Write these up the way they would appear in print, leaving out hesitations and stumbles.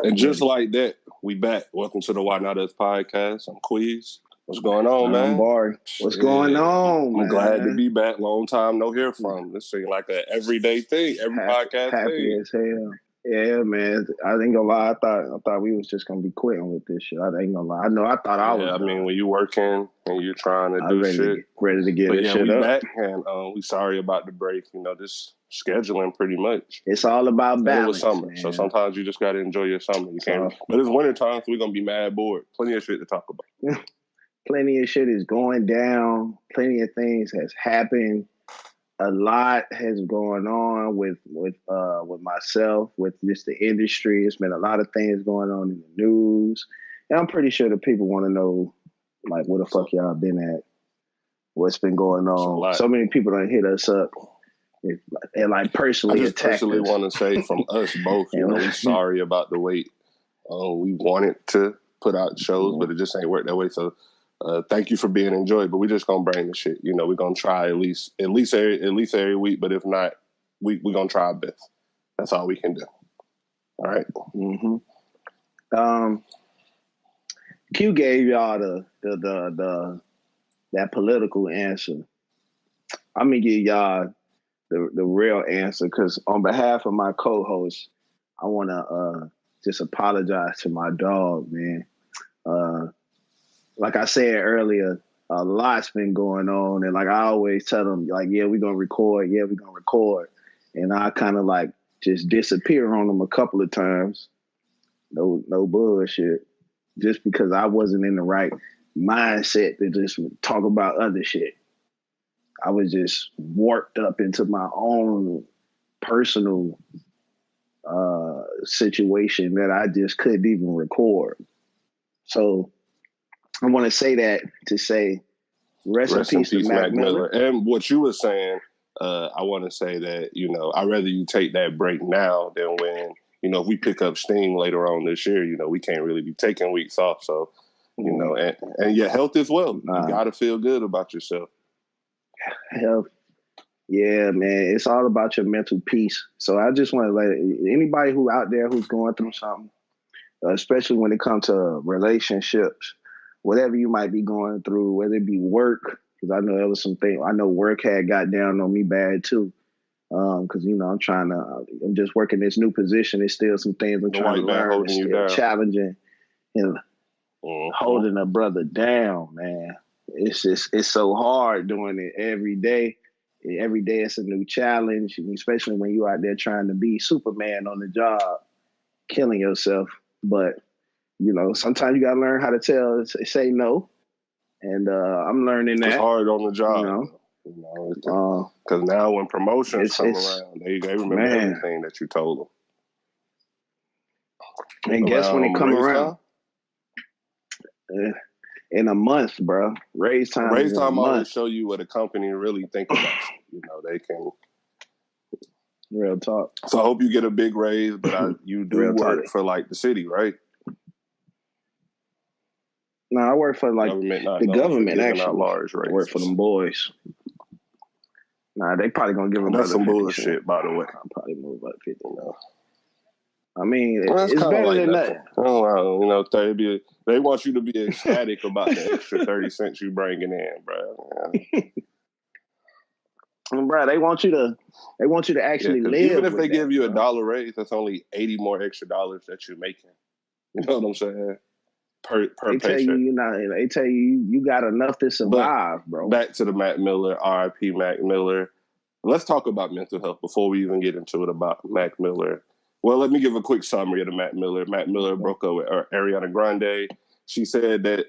And just like that, we back. Welcome to the Why Not Us podcast. I'm Quiz. What's going on, man? I'm Bar. What's going on, man? I'm glad to be back. Long time no hear from. This seems like an everyday thing, every podcast happy thing. As hell. Yeah, man. I ain't gonna lie. I thought we was just gonna be quitting with this shit. I ain't gonna lie. I thought I was. I mean, when you working and you're trying to do shit, ready to get this shit we up. back, and we sorry about the break. You know, this scheduling pretty much. It's all about balance. It was summer, man. so sometimes you just got to enjoy your summer. You can't. But it's winter time, so we're gonna be mad bored. Plenty of shit to talk about. Plenty of shit is going down. Plenty of things has happened. A lot has going on with myself, with just the industry. It's been a lot of things going on in the news. And I'm pretty sure the people want to know, like, where the fuck y'all been at? What's been going on? So many people done hit us up and like personally I just personally want to say from us both, we're sorry about the wait. We wanted to put out shows, but it just ain't worked that way. So thank you for being enjoyed, but we just gonna bring the shit. We're gonna try at least every week. But if not, we're gonna try our best. That's all we can do. All right. Mm-hmm. Q gave y'all the that political answer. I'm gonna give y'all the real answer because on behalf of my co-host, I wanna just apologize to my dog, man. Like I said earlier, a lot's been going on. And like I always tell them, like, yeah, we're going to record. Yeah, we're going to record. And I kind of like just disappear on them a couple of times. No bullshit. Just because I wasn't in the right mindset to just talk about other shit. I was just warped up into my own personal situation that I just couldn't even record. So I want to say that to say rest in peace to Mac Miller. And what you were saying, I want to say that, I'd rather you take that break now than when, if we pick up steam later on this year, we can't really be taking weeks off. So, and your health as well. You got to feel good about yourself. Health. Yeah, man. It's all about your mental peace. So I just want to let anybody who out there who's going through something, especially when it comes to relationships, whatever you might be going through, whether it be work, because I know there was some things. I know work had got down on me bad too, because I'm just working this new position. There's still some things I'm trying to learn. It's still challenging and holding a brother down, man. It's so hard doing it every day. Every day it's a new challenge, especially when you out there trying to be Superman on the job, killing yourself, but. Sometimes you gotta learn how to say no, and I'm learning that. It's hard on the job, because now when promotions come around, they remember everything that you told them. And guess when it come around? In a month, bro. Raise time always show you what a company really think about you. They can. Real talk. So I hope you get a big raise, but you do work for like the city, right? No, I work for like the government. Actually, I work for them boys. Nah, they probably gonna give them. That's some bullshit, by the way. I'll probably move about 50 now. I mean, it's better than nothing. Oh, they want you to be ecstatic about the extra 30 cents you bringing in, bro. Bro, they want you to actually live. Even if they give you $1 raise, that's only 80 more extra dollars that you're making. You know what I'm saying? Per they tell paycheck. They tell you got enough to survive, bro. Back to the Mac Miller, R.I.P. Mac Miller. Let's talk about mental health before we even get into it about Mac Miller. Well, let me give a quick summary of the Mac Miller. Mac Miller broke up with Ariana Grande. She said that.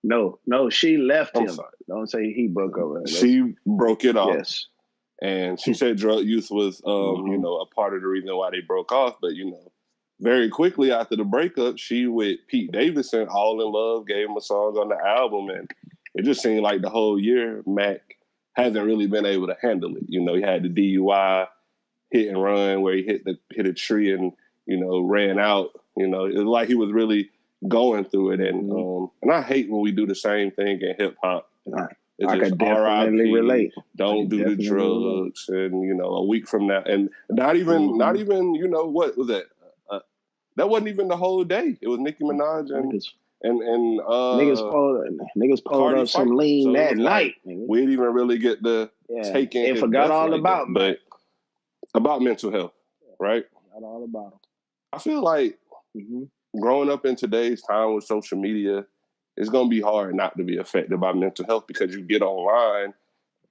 No, she left him. Sorry. Don't say he broke up with her. She broke it off. Yes. And she said drug use was, a part of the reason why they broke off. But, very quickly after the breakup, she with Pete Davidson, all in love, gave him a song on the album. And it just seemed like the whole year, Mac hasn't really been able to handle it. He had the DUI, hit and run, where he hit a tree and, ran out. It was like he was really going through it. And I hate when we do the same thing in hip hop. I can definitely relate. Don't do the drugs. And, a week from now. And not even, what was that? That wasn't even the whole day. It was Nicki Minaj and niggas pulled Cardi up some fight. lean So that like, night. Nigga. We didn't even really get to take in. And forgot all about that, but about mental health, right? Forgot all about them. I feel like growing up in today's time with social media, it's gonna be hard not to be affected by mental health because you get online,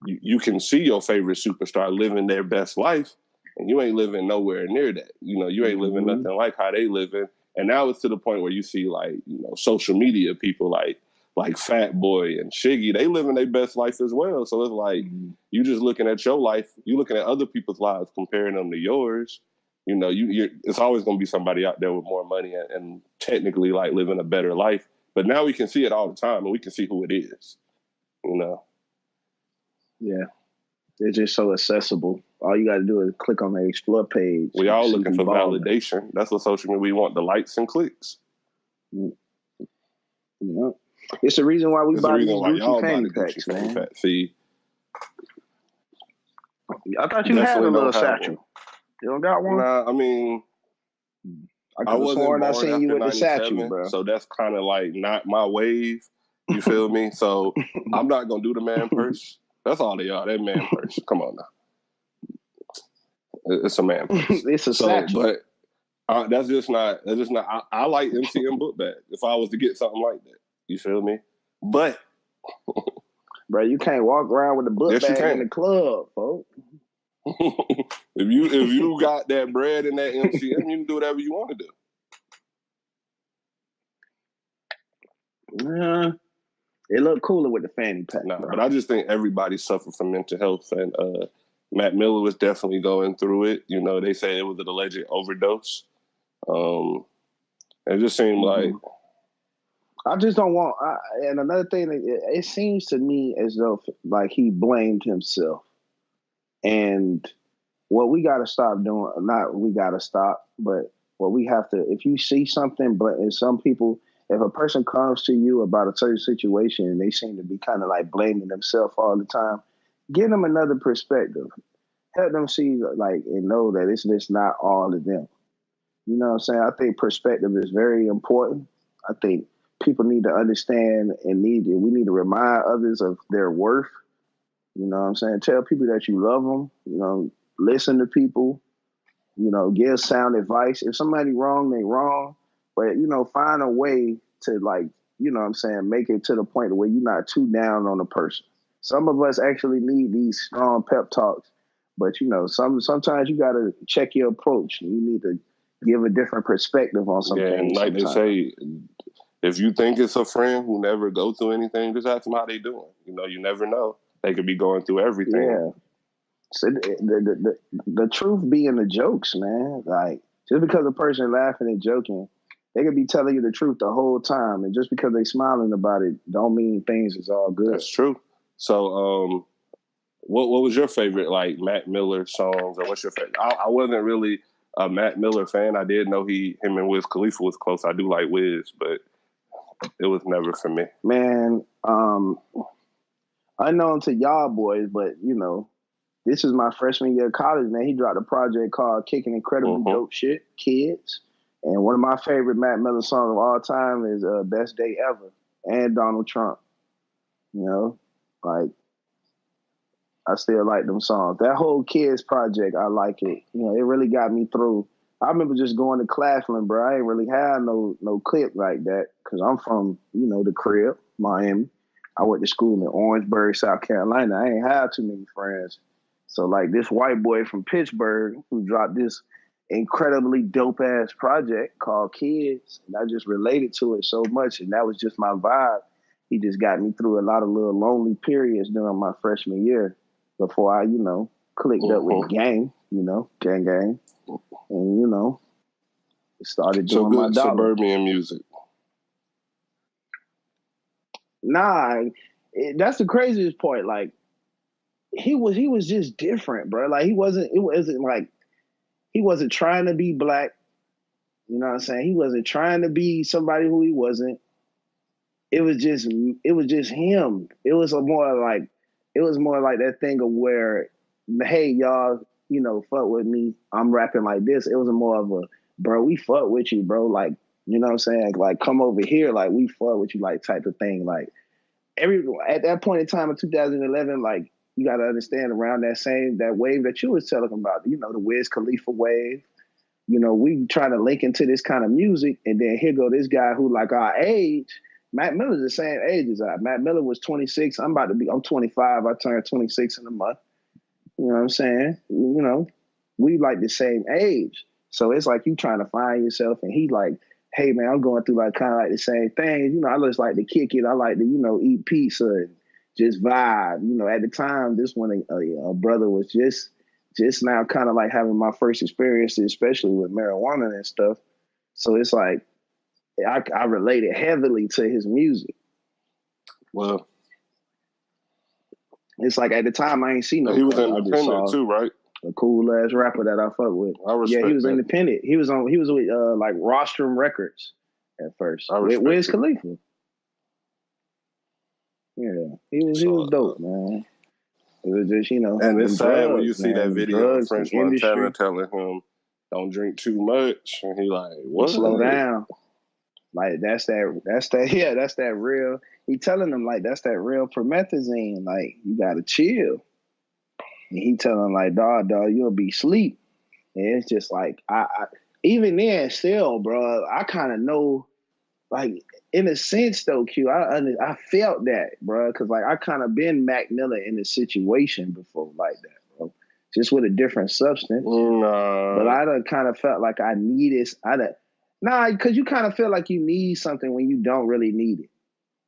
you can see your favorite superstar living their best life, and you ain't living nowhere near that. You ain't living nothing like how they living. And now it's to the point where you see like, social media people like Fat Boy and Shiggy, they living their best life as well. So it's like you just looking at your life, you looking at other people's lives, comparing them to yours. It's always going to be somebody out there with more money and technically like living a better life. But now we can see it all the time, and we can see who it is. Yeah, it's just so accessible. All you got to do is click on the Explore page. We all looking for validation. That's what social media. We want the likes and clicks. Yeah. It's the reason why we buy these Gucci fanny packs, man. See, I thought you had a little satchel. You don't got one? Nah, I mean, I wasn't born I seen you with the satchel, bro. So that's kind of like not my wave. You feel me? So I'm not gonna do the man purse. That's all they are. That man purse. Come on now. It's a man purse. It's a satchel. But that's just not. I like MCM book bag. If I was to get something like that, you feel me? But bro, you can't walk around with a book bag in the club, folks. if you got that bread in that MCM, you can do whatever you want to do. Yeah. It looked cooler with the fanny pack. Nah, but I just think everybody suffered from mental health, and Matt Miller was definitely going through it. They say it was an alleged overdose. It just seemed like I just don't want. And another thing, it seems to me as though like he blamed himself. And what we got to stop doing, not we got to stop, but what we have to, if you see something, but in some people, if a person comes to you about a certain situation and they seem to be kind of like blaming themselves all the time, give them another perspective. Help them see like and know that it's just not all of them. You know what I'm saying? I think perspective is very important. I think people need to understand and we need to remind others of their worth. You know what I'm saying? Tell people that you love them. Listen to people. Give sound advice. If somebody wrong, they wrong. But, find a way to like, make it to the point where you're not too down on a person. Some of us actually need these strong pep talks. But, sometimes you got to check your approach. You need to give a different perspective on something. Yeah, and like they say, if you think it's a friend who never go through anything, just ask them how they doing. You never know. They could be going through everything. Yeah. So the truth be in the jokes, man. Like, just because a person laughing and joking, they could be telling you the truth the whole time. And just because they smiling about it don't mean things is all good. That's true. So, what was your favorite, like, Matt Miller songs? Or what's your favorite? I wasn't really a Matt Miller fan. I did know him and Wiz Khalifa was close. I do like Wiz, but it was never for me. Man, unknown to y'all boys, but, this is my freshman year of college, man. He dropped a project called Kicking Incredibly Dope Shit, Kids. And one of my favorite Matt Miller songs of all time is Best Day Ever and Donald Trump. I still like them songs. That whole Kids project, I like it. It really got me through. I remember just going to Claflin, bro. I ain't really had no clip like that because I'm from, the crib, Miami. I went to school in Orangeburg, South Carolina. I ain't had too many friends. So, like, this white boy from Pittsburgh who dropped this incredibly dope-ass project called Kids, and I just related to it so much, and that was just my vibe. He just got me through a lot of little lonely periods during my freshman year before I, clicked up with gang, gang. And, started doing my dollar. Suburban music. Nah, that's the craziest part. Like, he was just different, bro. Like, it wasn't like he wasn't trying to be black. You know what I'm saying? He wasn't trying to be somebody who he wasn't. It was just him. It was more like that thing of where, hey, y'all, fuck with me. I'm rapping like this. It was more of a bro, we fuck with you, bro. Like, you know what I'm saying? Like, come over here. Like, we fuck with you, like, type of thing. Like, at that point in time in 2011, like, you got to understand around that wave that you was telling about, you know, the Wiz Khalifa wave. You know, we try to link into this kind of music, and then here go this guy who, like, our age. Mac Miller's the same age as I. Mac Miller was 26. I'm 25. I turned 26 in a month. You know what I'm saying? You know, we like the same age. So it's like you trying to find yourself, and he like, hey man, I'm going through like kind of like the same thing. You know, I just like to kick it. I like to, you know, eat pizza and just vibe. You know, at the time, this one a brother was just now kind of like having my first experiences, especially with marijuana and stuff. So it's like I related heavily to his music. Well, it's like at the time I ain't seen no. He was independent too, right? A cool ass rapper that I fuck with. I respect he was that. independent. He was with like Rostrum Records at first. With Wiz Khalifa. Yeah, he was dope, man. It was just, you know. And it's sad when you see that video of French Montana telling him, "Don't drink too much," and he like, "What? Slow down." Like that's that real. He telling them like that's that real promethazine. Like you gotta chill. And he telling like, dog, you'll be asleep. And it's just like I even then still, bro, I kind of know, like in a sense though, Q, I felt that, bro, because like I kind of been Mac Miller in a situation before like that, bro, just with a different substance. But I done kind of felt like I needed, because you kind of feel like you need something when you don't really need it.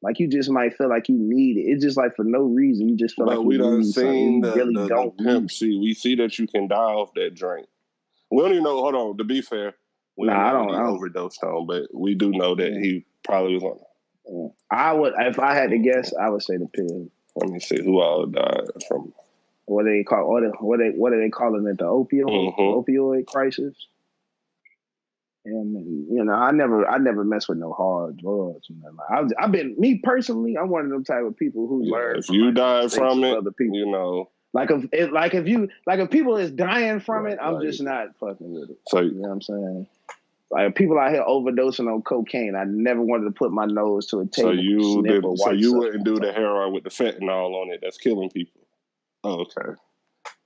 Like you just might feel like you need it. It's just like for no reason you just feel like we you done need seen something. the Pimp C. We see that you can die off that drink. We don't even know. Hold on. To be fair, we don't know he overdosed on, but we do know that he probably was on it. I would, if I had to guess, I would say the pill. Let me see who all died from. What do they call? What are they calling it? The opioid crisis. And you know, I never mess with no hard drugs. You know, I've been, me personally, I'm one of them type of people who learn. If you die from it, other people, you know, if people is dying from it, I'm just not fucking with it. So you know what I'm saying? Like people out here overdosing on cocaine, I never wanted to put my nose to a table. So you wouldn't do the heroin with the fentanyl on it that's killing people. Oh, okay.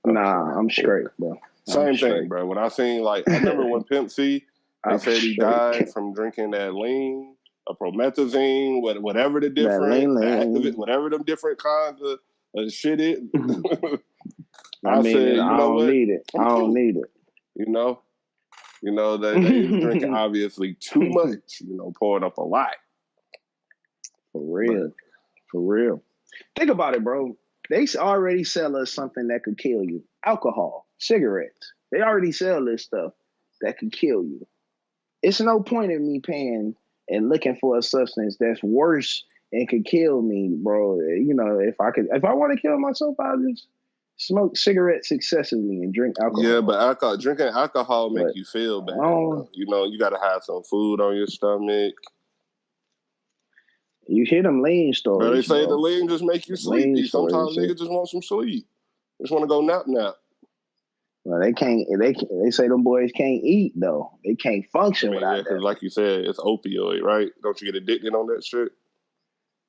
Nah, I'm straight, bro. Same thing, bro. When I seen I remember when Pimp C, they said he died from drinking that lean, a promethazine, whatever the different, whatever them different kinds of shit is. I said, I don't need it. I don't need it. You know that they was drinking obviously too much. You know, pouring up a lot. For real. Think about it, bro. They already sell us something that could kill you: alcohol, cigarettes. They already sell this stuff that could kill you. It's no point in me paying and looking for a substance that's worse and could kill me, bro. You know, if I want to kill myself, I'll just smoke cigarettes excessively and drink alcohol. Yeah, but drinking alcohol make you feel bad. You know, you got to have some food on your stomach. You hear them lean stories. But they say the lean just make you sleepy. Sometimes niggas just want some sleep. Just want to go nap. Well, they can't. They say them boys can't eat though. They can't function without that. Because like you said, it's opioid, right? Don't you get addicted on that shit?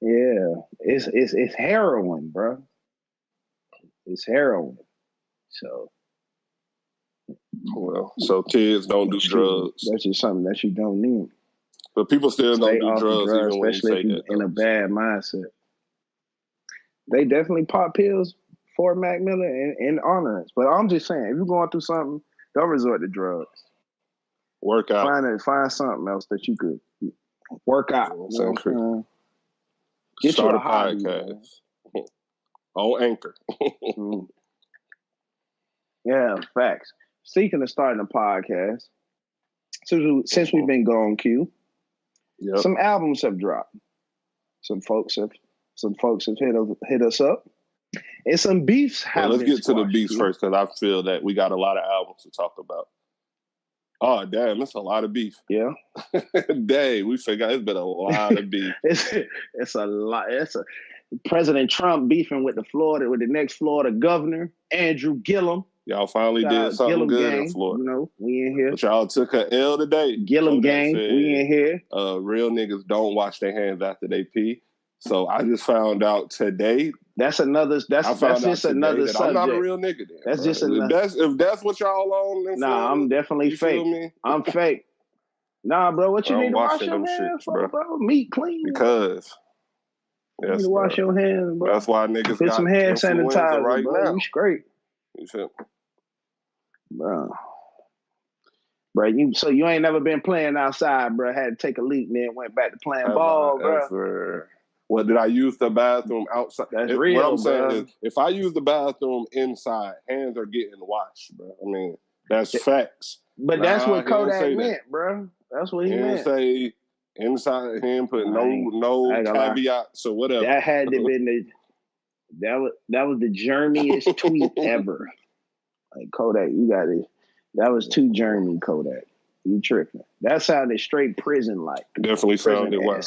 Yeah, it's heroin, bro. It's heroin. So, well, so kids don't do drugs. That's just something that you don't need. But people still don't do drugs, even when especially if you're in a bad mindset. They definitely pop pills for Mac Miller and honors. But I'm just saying, if you're going through something, don't resort to drugs. Work out. Find something else that you could work out. Start a podcast on Anchor. Yeah, facts. Speaking of starting a podcast, since we've been gone, Q, some albums have dropped. Some folks have hit us up, and some beefs have. Let's get to the beefs first, because I feel that we got a lot of albums to talk about. Oh damn, it's a lot of beef. Yeah, dang, we forgot it's been a lot of beef. it's a lot. President Trump beefing with the next Florida governor, Andrew Gillum. Y'all finally did something Gillum good gang, in Florida. You know, we in here. But y'all took an L today. Gillum gang, said, we in here. Real niggas don't wash their hands after they pee. So I just found out today. That's another. That's just another subject. I'm not a real nigga. Then, that's bro. just another. If that's what y'all on. Nah, I'm definitely fake. I'm fake. Nah, bro, what you need to wash your hands for, bro? Meat clean. Because you need to wash your hands, bro. That's why niggas put some hand sanitizer right bro. now. You straight, you feel me? Bro. So you ain't never been playing outside, bro. Had to take a leak and then went back to playing ball, bro. What did I use the bathroom outside? That's real, what I'm saying bro. is, if I use the bathroom inside, hands are getting washed, bro. I mean, that's facts. But that's what Kodak meant, bro. That's what he meant. Say inside. He didn't put no caveats or whatever. That had to been that was the germiest tweet ever. Like Kodak, you got it. That was too germy, Kodak. You tripping? That sounded straight prison like. Definitely sounded wild.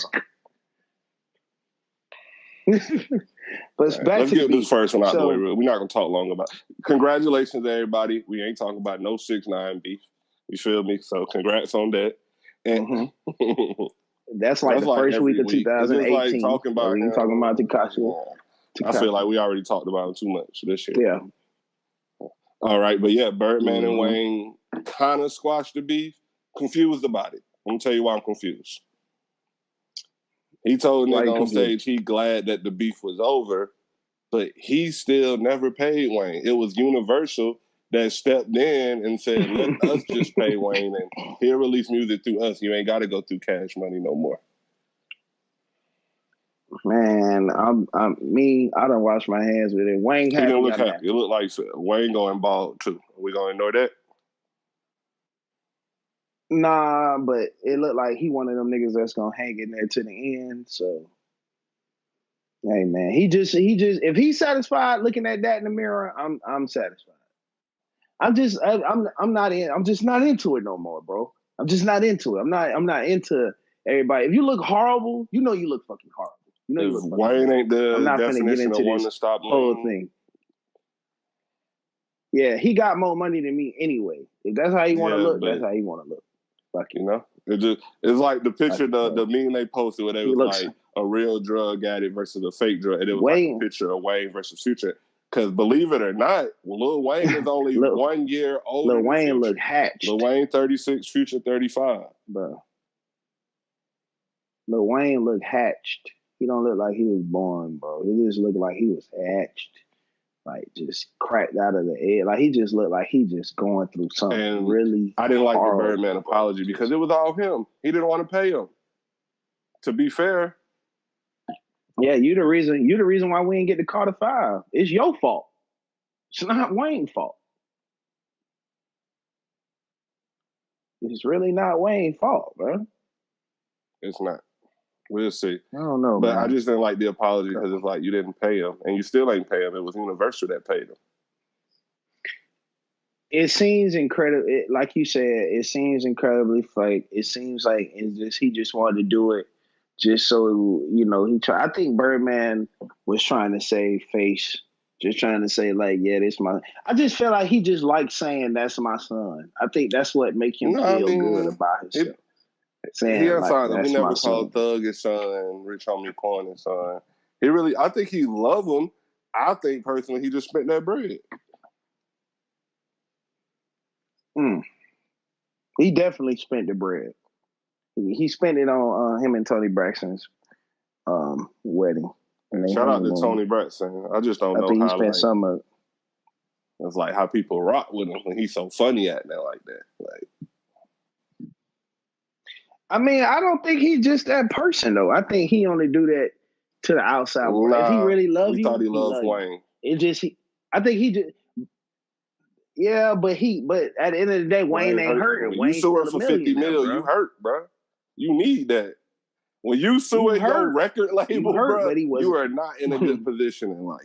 But right, let's get this first one out the way. We're not gonna talk long about it. Congratulations, everybody. We ain't talking about no 6ix9ine beef. You feel me? So congrats on that. And that's like the first week of 2018. Like talking about Tekashi. I feel like we already talked about him too much this year. Yeah. All right, but yeah, Birdman and Wayne kind of squashed the beef. Confused about it. I'm gonna tell you why I'm confused. He told nigga on stage he glad that the beef was over, but he still never paid Wayne. It was Universal that stepped in and said, let us just pay Wayne and he'll release music through us. You ain't got to go through Cash Money no more. Man, I don't wash my hands with it. Wayne happy. Look happy. It looked like Wayne going bald too. Are we gonna ignore that? Nah, but it looked like he one of them niggas that's gonna hang in there to the end. So, hey man, he just if he's satisfied looking at that in the mirror, I'm satisfied. I'm just not into it no more, bro. I'm just not into it. I'm not into everybody. If you look horrible, you know you look fucking horrible. You know you look fucking Wayne ain't the I'm not definition finna get into of one this to stop whole thing. Yeah, he got more money than me anyway. If that's how you want to look, that's how you want to look. Fuck you know, it's like the picture, the meme they posted where they was like a real drug addict versus a fake drug, and it was like a picture of Wayne versus Future. Because believe it or not, Lil Wayne is only 1 year older. Lil Wayne look hatched. Lil Wayne 36, Future 35, bro. Lil Wayne look hatched. He don't look like he was born, bro. He just looked like he was hatched. Like just cracked out of the egg. Like he just looked like he just going through something really. I didn't like horrible. The Birdman apology because it was all him. He didn't want to pay him. To be fair. Yeah, you the reason why we didn't get the Carter 5. It's your fault. It's not Wayne's fault. It's really not Wayne's fault, bro. It's not. We'll see. I don't know, but man. I just didn't like the apology because it's like you didn't pay him, and you still ain't pay him. It was Universal that paid him. It seems incredible. Like you said, it seems incredibly fake. It seems like he just wanted to do it just so he tried. I think Birdman was trying to save face, just trying to say like, yeah, this my. I just feel like he just likes saying that's my son. I think that's what makes him feel good about himself. He never called Thug his son and Rich Homie Quan his son. I think he loved him. I think personally he just spent that bread. He definitely spent the bread. He spent it on him and Tony Braxton's wedding. Shout out to Tony Braxton. I just don't know how he spent some of it. It's like how people rock with him when he's so funny at that like that. Like, I mean, I don't think he's just that person though. I think he only do that to the outside world. If he really loves you, thought he loved Wayne. I think he just. Yeah, but at the end of the day, Wayne ain't hurting. When you sue her for $50 million, you hurt, bro. You need that. When you sue your record label, bro, you are not in a good position in life.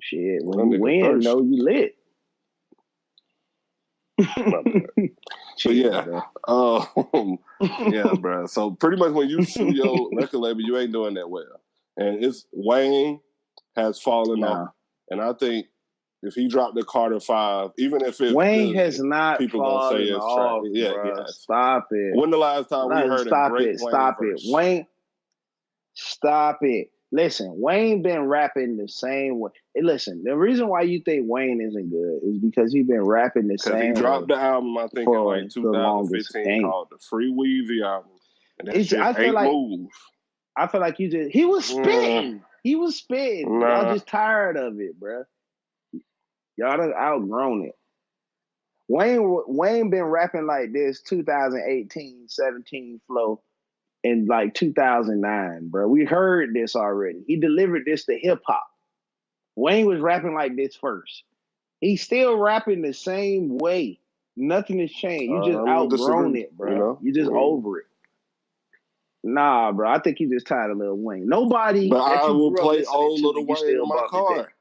Shit, when you win, though, you lit. So yeah, yeah, bro. So pretty much when you sue your record label, you ain't doing that well. And Wayne has fallen off. And I think if he dropped the Carter 5, even if it's Wayne good, has not people gonna say fallen it's off, trash. Yeah, bro. yes. Stop it. When the last time we heard a great Wayne verse? Wayne, stop it. Listen, Wayne been rapping the same way. Listen, the reason why you think Wayne isn't good is because he's been rapping the same way. Because he dropped the album, I think, in like 2015 called the Free Weezy album. And that shit ain't move. I feel like he was spitting. He was spitting. Nah. Y'all just tired of it, bro. Y'all done outgrown it. Wayne been rapping like this 2018, 17 flow in like 2009, bro. We heard this already. He delivered this to hip hop. Wayne was rapping like this first. He's still rapping the same way. Nothing has changed. You just outgrown it, bro. You know? You just over it. Nah, bro. I think you just tired of Lil Wayne. Nobody. But I will play old Lil Wayne in my car.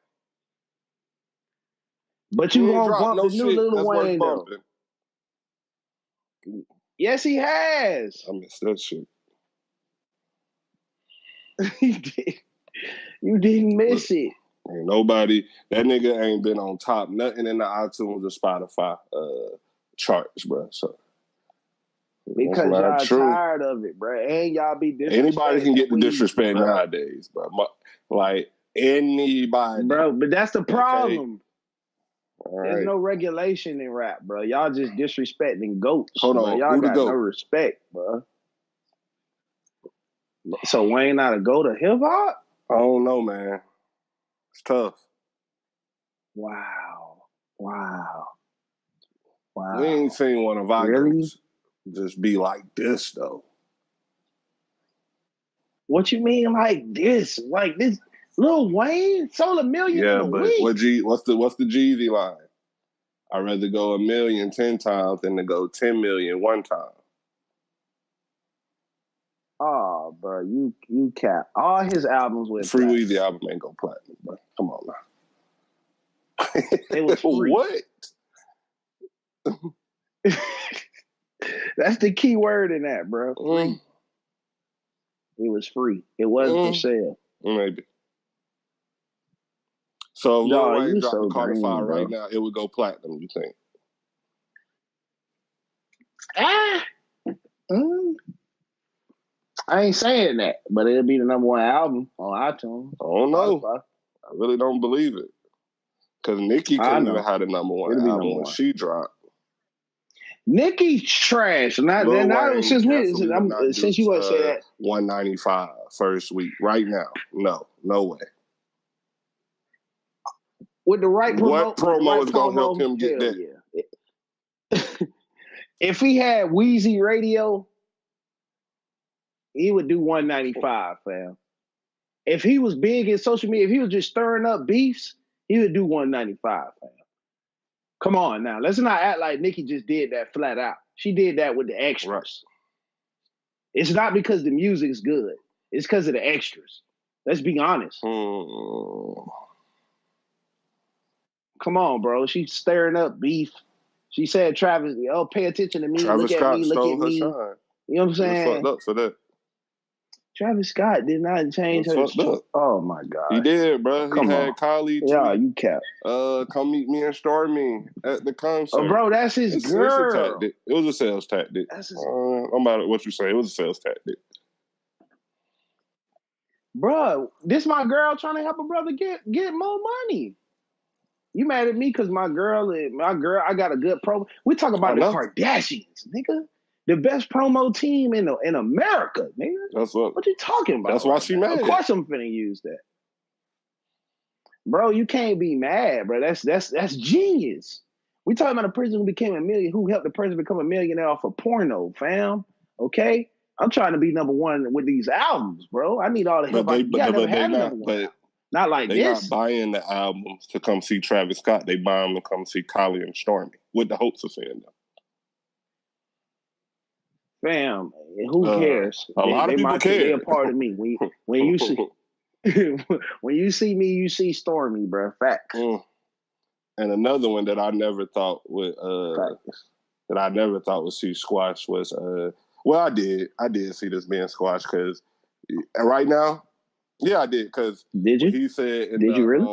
But you gonna bump the new Lil Wayne though. Yes, he has. I missed that shit. You didn't miss it. Ain't nobody. That nigga ain't been on top nothing in the iTunes or Spotify charts, bro. So because y'all tired of it, bro. And y'all be disrespecting. Anybody can get the disrespect nowadays, bro. Like anybody, bro. But that's the problem. Okay. There's no regulation in rap, bro. Y'all just disrespecting goats. Hold on, y'all got no respect, bro. So Wayne not a goat of hip hop? I don't know, man. It's tough. Wow. We ain't seen one of our goats just be like this, though. What you mean like this? Like this? Lil Wayne sold 1 million in a week. What's the Jeezy line? I'd rather go 1 million 10 times than to go 10 million one time. Oh, bro, you cap. All his albums went Free Weezy album ain't go platinum, bro. Come on now. It was free. What? That's the key word in that, bro. Free. It was free. It wasn't for sale. Maybe. So if Lil Wayne dropped the Carter 5 right now, it would go platinum, you think? I ain't saying that, but it'll be the #1 album on iTunes. I don't know. I really don't believe it. Because Nicki couldn't even have the #1 album when she dropped. Nicki's trash. Since you want to say that. 195 first week. Right now. No way. With the right promo. What promo is going to help him get that? Yeah. If he had Wheezy Radio, he would do 195, fam. If he was big in social media, if he was just stirring up beefs, he would do 195, fam. Come on now. Let's not act like Nicki just did that flat out. She did that with the extras. Right. It's not because the music's good. It's because of the extras. Let's be honest. Come on, bro. She's stirring up beef. She said, Travis, pay attention to me. Travis look Scott at me. Look at me. Shine. You know what I'm saying? Fucked up for that. Travis Scott did not change her. Oh my God. He did, bro. He had Kylie you cap. Come meet me and Stormy at the concert. Oh, bro, that's his girl. It's a tactic. It was a sales tactic. I'm about what you say. It was a sales tactic. Bro, this my girl trying to help a brother get more money. You mad at me because my girl, I got a good promo. We talk about the Kardashians, nigga. The best promo team in America, nigga. That's what you talking about? That's why she mad. Of course I'm finna use that. Bro, you can't be mad, bro. That's genius. We talking about a person who became who helped the person become a millionaire off of porno, fam. Okay? I'm trying to be #1 with these albums, bro. I need all the help. Not like they this. Not buying the albums to come see Travis Scott. They buy them to come see Kylie and Stormy with the hopes of seeing them. Fam, who cares? A lot of people care. They're a part of me. When you see when you see me, you see Stormy, bro. Facts. And another one that I never thought would see squash was I did see this being squashed because right now, yeah, I did because did you? He said, did you really?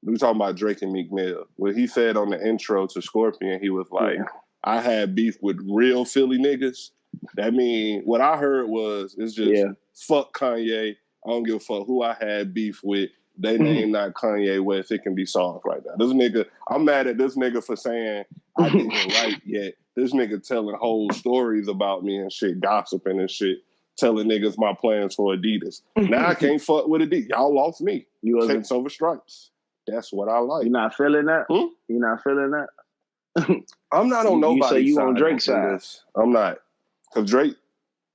We talking about Drake and Meek Mill. What he said on the intro to Scorpion, he was like, I had beef with real Philly niggas. That mean, what I heard was, it's just, fuck Kanye. I don't give a fuck who I had beef with. They name not Kanye West. It can be solved right now. This nigga, I'm mad at this nigga for saying I didn't write yet. This nigga telling whole stories about me and shit, gossiping and shit, telling niggas my plans for Adidas. Now I can't fuck with Adidas. Y'all lost me. Checks over stripes. That's what I like. You not feeling that? You not feeling that? I'm not on nobody's side. You on Drake's side? I'm not. Because Drake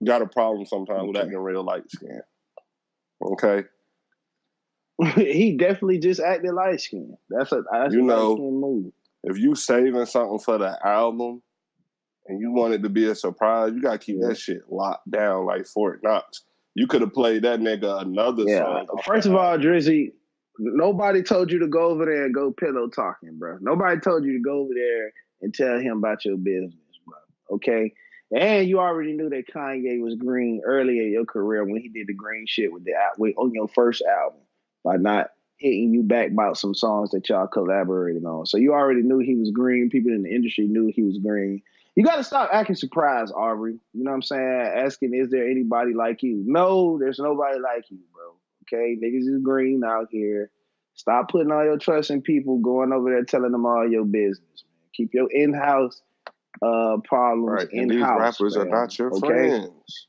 got a problem sometimes with acting real light skin. Okay? He definitely just acted light skin. That's a light skin move. If you saving something for the album and you want it to be a surprise, you got to keep that shit locked down like Fort Knox. You could have played that nigga another song. First of all, Drizzy, nobody told you to go over there and go pillow talking, bro. Nobody told you to go over there and tell him about your business, bro. Okay? And you already knew that Kanye was green early in your career when he did the green shit with on your first album by not hitting you back about some songs that y'all collaborated on. So you already knew he was green. People in the industry knew he was green. You got to stop acting surprised, Aubrey. You know what I'm saying? Asking, is there anybody like you? No, there's nobody like you, bro. Okay? Niggas is green out here. Stop putting all your trust in people going over there telling them all your business, man. Keep your in-house problems in-house. These rappers are not your friends.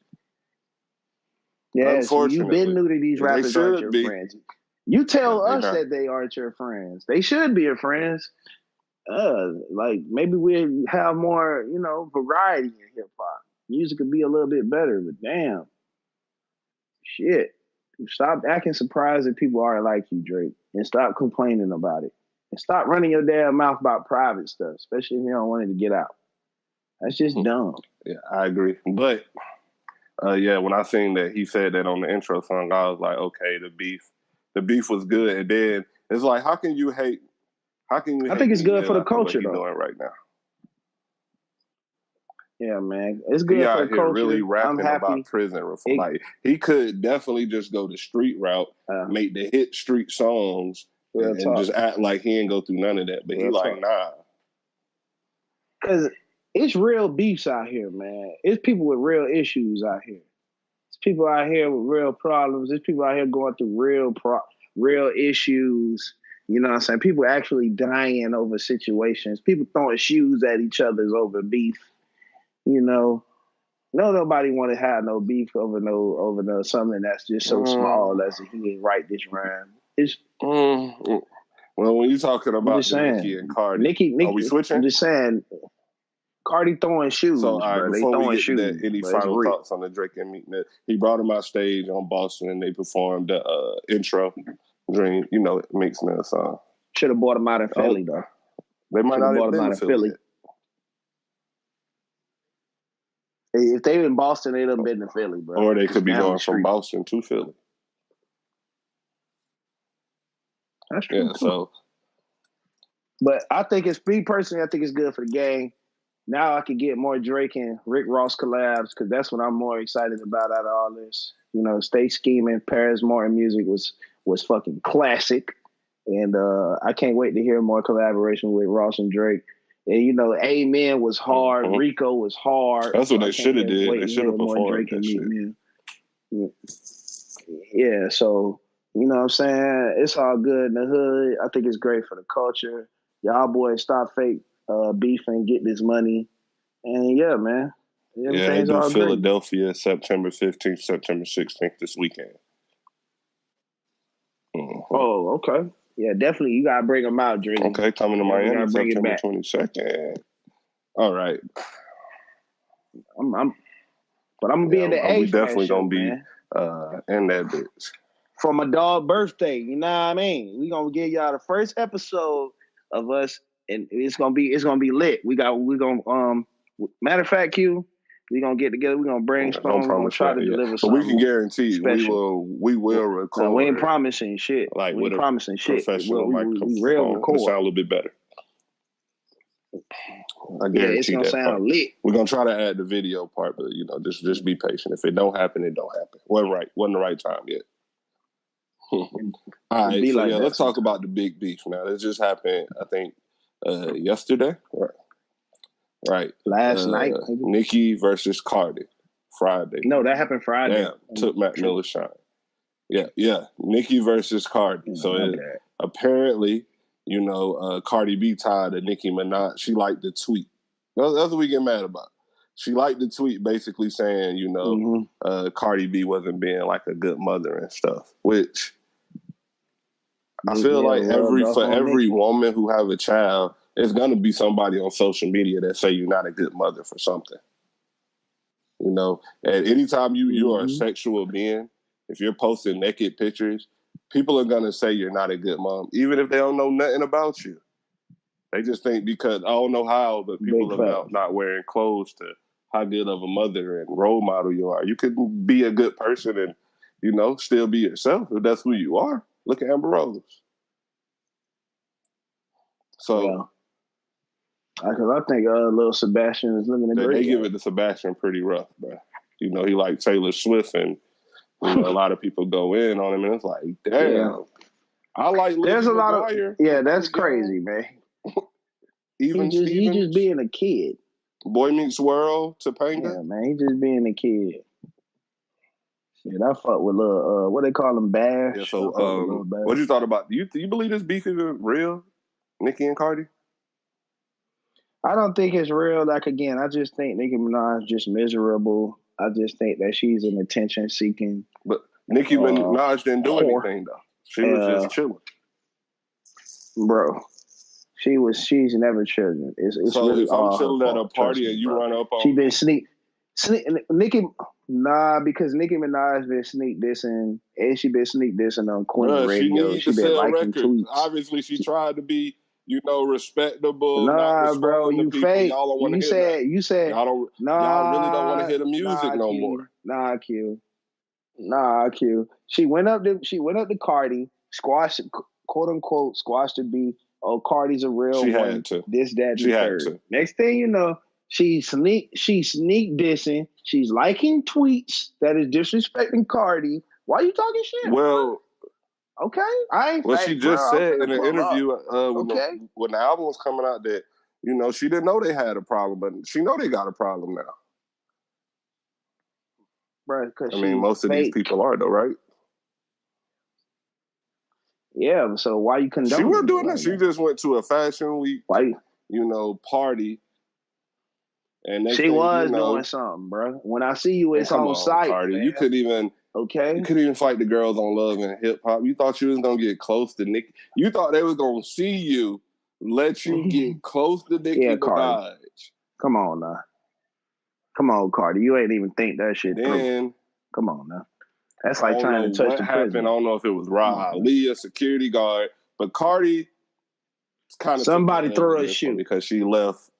Yes, you've been new to these rappers aren't your friends. You tell us that they aren't your friends. They should be your friends. Like maybe we have more, variety in hip hop. Music could be a little bit better, but damn, shit. Stop acting surprised that people aren't like you, Drake, and stop complaining about it, and stop running your damn mouth about private stuff, especially if you don't want it to get out. That's just dumb. Yeah, I agree. But when I seen that he said that on the intro song, I was like, okay, the beef was good. And then it's like, how can you hate? I think it's good for the culture, though. Doing right now. Yeah, man, it's good for the culture. Really rapping about prison reform. Like he could definitely just go the street route, make the hit street songs, and just act like he ain't go through none of that. But he like, nah, because it's real beefs out here, man. It's people with real issues out here. It's people out here with real problems. There's people out here going through real issues. You know what I'm saying? People actually dying over situations. People throwing shoes at each other's over beef. Nobody want to have no beef over no something that's just so small as he ain't write this rhyme. It's well, when you talking about Nicki and Cardi, Nicki, are we switching? I'm just saying, Cardi throwing shoes. So, bro. Before we get to any final thoughts on the Drake and Meek Mill, he brought him out stage on Boston and they performed the intro. Dream, it makes me a song. Should have bought him out in Philly, though. They might not have been in Philly. If they in Boston, they'd have been in Philly, bro. Or they could be going from Boston to Philly. That's true. Yeah, so. But I think it's me personally. I think it's good for the game. Now I could get more Drake and Rick Ross collabs because that's what I'm more excited about out of all this. Stay Scheming, Paris Morton music was fucking classic, and I can't wait to hear more collaboration with Ross and Drake. And Amen was hard, Rico was hard. That's what they should have did. They should have performed that shit. Yeah, so you know what I'm saying? It's all good in the hood. I think it's great for the culture. Y'all boys stop fake beefing, get this money, and yeah, man. They do Philadelphia great. September 15th, September 16th this weekend. Oh, okay. Yeah, definitely. You gotta bring them out, Drake. Okay, coming to Miami September 22nd. All right. I'm gonna be in the A. We definitely gonna be in that bitch for my dog birthday. You know what I mean? We gonna give y'all the first episode of us, and it's gonna be lit. We're gonna matter of fact, Q. We're gonna get together. We're gonna brainstorm. We're gonna try to deliver something. But we can guarantee you, we will record. We ain't promising shit. Like we ain't promising shit. Professional microphone. We real record. It'll sound a little bit better. I guarantee it's gonna sound part. lit. We're gonna try to add the video part, but just be patient. If it don't happen, it don't happen. Wasn't the right time yet. All right, so like let's talk about the big beef now. This just happened, I think, yesterday. Right. Last night. Nicki versus Cardi, Friday. No, that happened Friday. Damn, took Mac Miller's shine. Yeah. Nicki versus Cardi. So apparently, Cardi B tied to Nicki Minaj. She liked the tweet. That's what we get mad about. She liked the tweet basically saying, Cardi B wasn't being like a good mother and stuff, which I feel like every woman who have a child, there's going to be somebody on social media that say you're not a good mother for something. And anytime you are a sexual being, if you're posting naked pictures, people are going to say you're not a good mom, even if they don't know nothing about you. They just think because, I don't know how, but people are not wearing clothes to how good of a mother and role model you are. You can be a good person and, still be yourself if that's who you are. Look at Amber Rose. So, because I think Lil Sebastian is living a great. They give it to Sebastian pretty rough, bro. He like Taylor Swift, and a lot of people go in on him, and it's like, damn. Yeah. I like. There's a lot of that's crazy, man. Even he just being a kid. Boy Meets World, Topanga. Yeah, man, he just being a kid. Shit, I fuck with what they call him, Bash. Yeah, so what you thought about? Do you believe this beef is real, Nicki and Cardi? I don't think it's real. Like, again, I just think Nicki Minaj is just miserable. I just think that she's an attention-seeking. But Nicki Minaj didn't do anything, though. She was just chilling. Bro, she's never chilling. It's so really if I'm chilling at a party and you run up on she been sneak Nicki. Nah, because Nicki Minaj been sneak dissing, and she been sneak dissing on Queen Radio. She been liking tweets. Obviously, she tried to be, respectable. Nah, bro, you fake. You said y'all really don't want to hear the music no more. Nah, Q. She went up to Cardi, squashed, quote unquote, squashed the beef. Oh, Cardi's a real she one. Had to. This, that, and the third. Next thing you know, she sneak dissing. She's liking tweets that is disrespecting Cardi. Why are you talking shit? Well, okay, I ain't. Well, she just said in an interview when the album was coming out that she didn't know they had a problem, but she know they got a problem now. Right? Because most of these people are though, right? Yeah. So why you condoning? She wasn't doing that. She just went to a fashion week. Why? Party. And she was doing something, bro. When I see you, it's on site. Cardi. You couldn't even. Okay. You couldn't even fight the girls on Love and Hip Hop. You thought you was gonna get close to Nicki. You thought they was gonna see you, let you get close to Nicki Minaj. Come on now. Come on, Cardi. You ain't even think that shit through. Come on now. That's like trying to touch the prison. I don't know if it was Ra Ali, a security guard, but Cardi kind of somebody threw a shoe because she left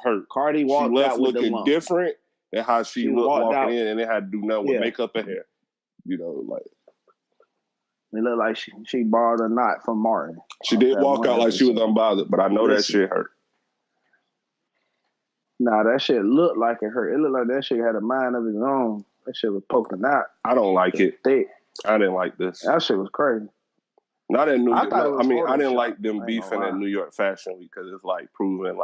hurt. Cardi walked out with looking the lump. Different than how she looked walking in, and it had to do nothing with makeup and hair. It looked like she borrowed a knot from Martin. She did walk out like she was unbothered, but I know that shit hurt. Nah, that shit looked like it hurt. It looked like that shit had a mind of its own. That shit was poking out. I don't like it. Thick. I didn't like this. That shit was crazy. Not in New York. I didn't like them beefing at New York Fashion Week because it's like proving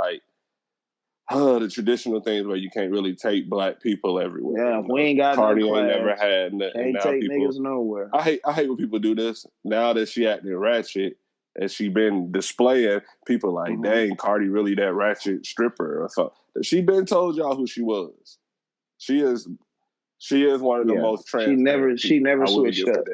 the traditional things where you can't really take black people everywhere. Yeah, we ain't got Cardi no ain't never had nothing. Can't take niggas nowhere. I hate when people do this. Now that she acting ratchet and she been displaying, people like, dang, Cardi really that ratchet stripper or something. She been told y'all who she was. She is one of the most transparent. She never switched up.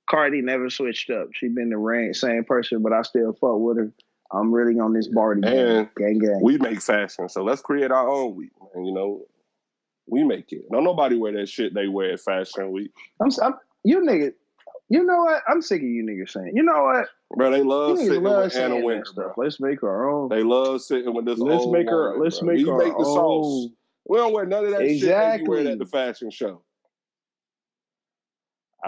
Cardi never switched up. She been the same person, but I still fuck with her. I'm really on this bar together. Gang. We make fashion, so let's create our own week. And we make it. Don't nobody wear that shit they wear at Fashion Week. You niggas. You know what? I'm sick of you niggas saying. You know what? Bro, they love sitting with Anna Wintour stuff. Let's make our own. They love sitting with this. Let's make our own. Sauce. We don't wear none of that shit that you wear at the fashion show.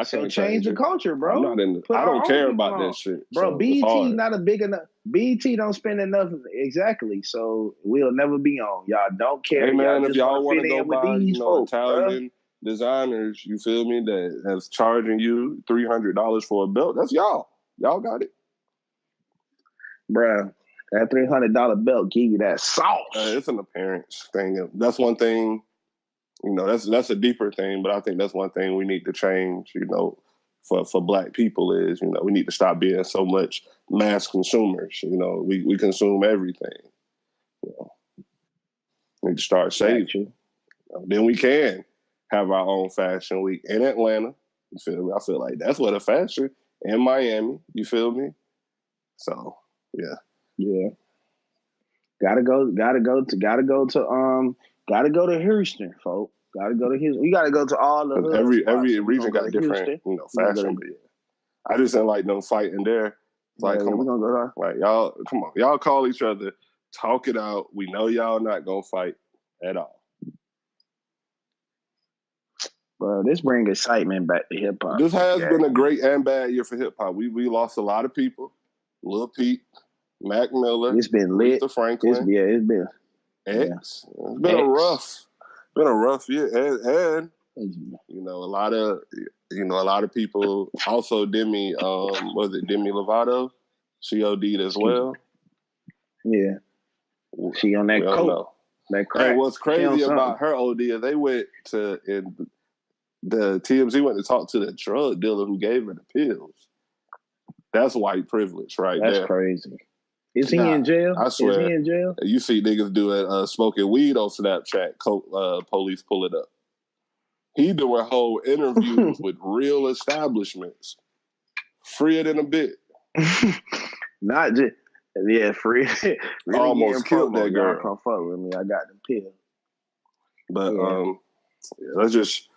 So change the culture, bro. I don't care about that shit. Bro, so BET not a big enough. BET don't spend enough. Exactly. So we'll never be on. Y'all don't care. Hey man, if y'all want to go buy, Italian, designers, you feel me, that's charging you $300 for a belt. That's y'all. Y'all got it. Bruh, that $300 belt give you that sauce. It's an appearance thing. That's one thing, you know, that's a deeper thing, but I think that's one thing we need to change, you know, for Black people is, you know, we need to stop being so much mass consumers. You know, we consume everything. You know, we need to start saving. You know, then we can have our own fashion week in Atlanta. You feel me? I feel like that's what a fashion in Miami. You feel me? So yeah. Gotta go to Houston, folks. Gotta go to Houston. We gotta go to all the hoods. Every region got different, Houston. You know, fashion. But yeah, I just didn't like them fighting there. It's like, come on, go like y'all, come on, y'all call each other, talk it out. We know y'all not gonna fight at all. Bro, this brings excitement back to hip hop. This has been a great and bad year for hip hop. We lost a lot of people. Lil Peep, Mac Miller. It's been lit. Aretha Franklin. It's been X. Yeah. It's been a rough year, and you know, a lot of people. Also, Demi Lovato, she OD'd as well. Yeah, she on that coke. That crack. And what's crazy about her OD is they went to the TMZ went to talk to the drug dealer who gave her the pills. That's white privilege, right there. That's crazy. Is he in jail? I swear. Is he in jail? You see niggas doing smoking weed on Snapchat. Police pull it up. He doing whole interviews with real establishments. Free it in a bit. Not just free. Really almost killed that girl. Y'all come fuck with me. I got the pill. But let's just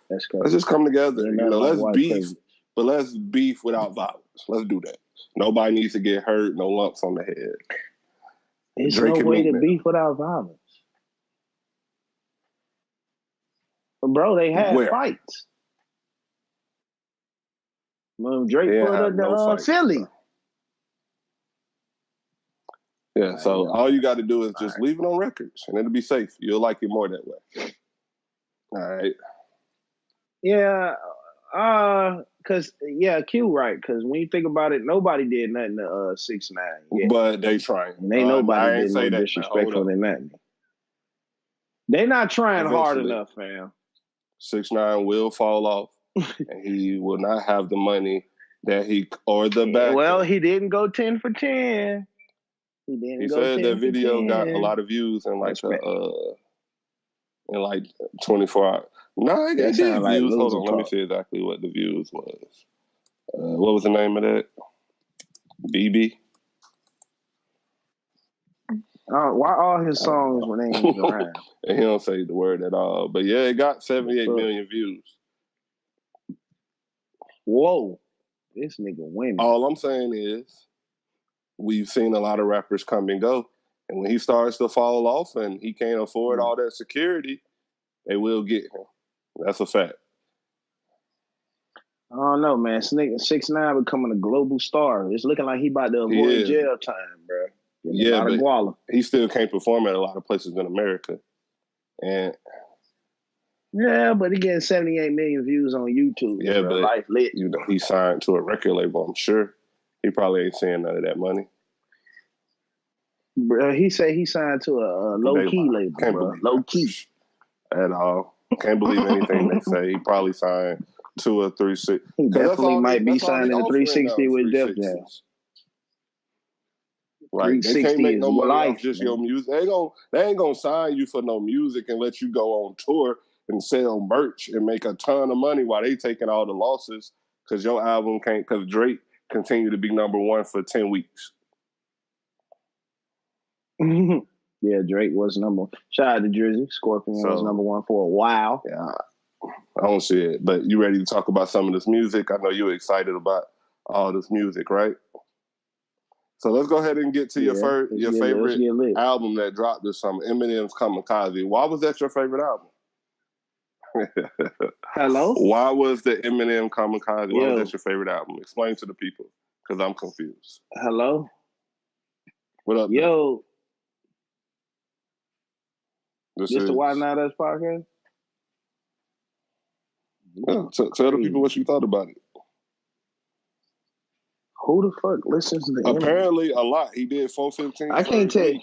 come together. You know, let's beef, privilege. But let's beef without violence. Let's do that. Nobody needs to get hurt. No lumps on the head. There's no way to beef without violence. But bro, they had fights. When Drake pulled up the Philly. Yeah, so all you got to do is just leave it on records, and it'll be safe. You'll like it more that way. All right. Yeah, Q right. Because when you think about it, nobody did nothing to 6ix9ine. But they trying. And ain't nobody did no disrespectful than nothing. They not trying hard enough, fam. 6ix9ine will fall off, and he will not have the money that the back. Well, he didn't go 10 for 10. He said that video got a lot of views in like 24 hours. No, it did views. Hold on, let me see exactly what the views was. What was the name of that? BB. Why all his songs when they ain't around? And he don't say the word at all. But yeah, it got 78 million views. Whoa, this nigga winning. All I'm saying is, we've seen a lot of rappers come and go. And when he starts to fall off and he can't afford all that security, they will get him. That's a fact. I don't know, man. 6ix9ine becoming a global star. It's looking like he about to avoid jail time, bro. Yeah, but he still can't perform at a lot of places in America. And yeah, but he getting 78 million views on YouTube. Yeah, bro. but Life lit. You know, he signed to a record label, I'm sure. He probably ain't seeing none of that money. Bro, he said he signed to a low-key label, bro. Low-key. At all. Can't believe anything they say. He probably signed to a 360. He definitely might be signing a 360 with Def Jam. Like, they can't make no money off just your music. They ain't gonna sign you for no music and let you go on tour and sell merch and make a ton of money while they taking all the losses because your album can't, because Drake continued to be number one for 10 weeks. Yeah, Drake was number one. Shout out to Jersey. Scorpion was number one for a while. Yeah, I don't see it. But you ready to talk about some of this music? I know you're excited about all this music, right? So let's go ahead and get to your favorite album that dropped this summer, Eminem's Kamikaze. Why was that your favorite album? Hello? Why was the Eminem Kamikaze? Why was that your favorite album? Explain to the people, because I'm confused. Hello? What up? Yo. This is the Why Not Us podcast? Yeah, tell the people what you thought about it. Who the fuck listens to Eminem? Apparently, a lot. He did 415. I can't tell you.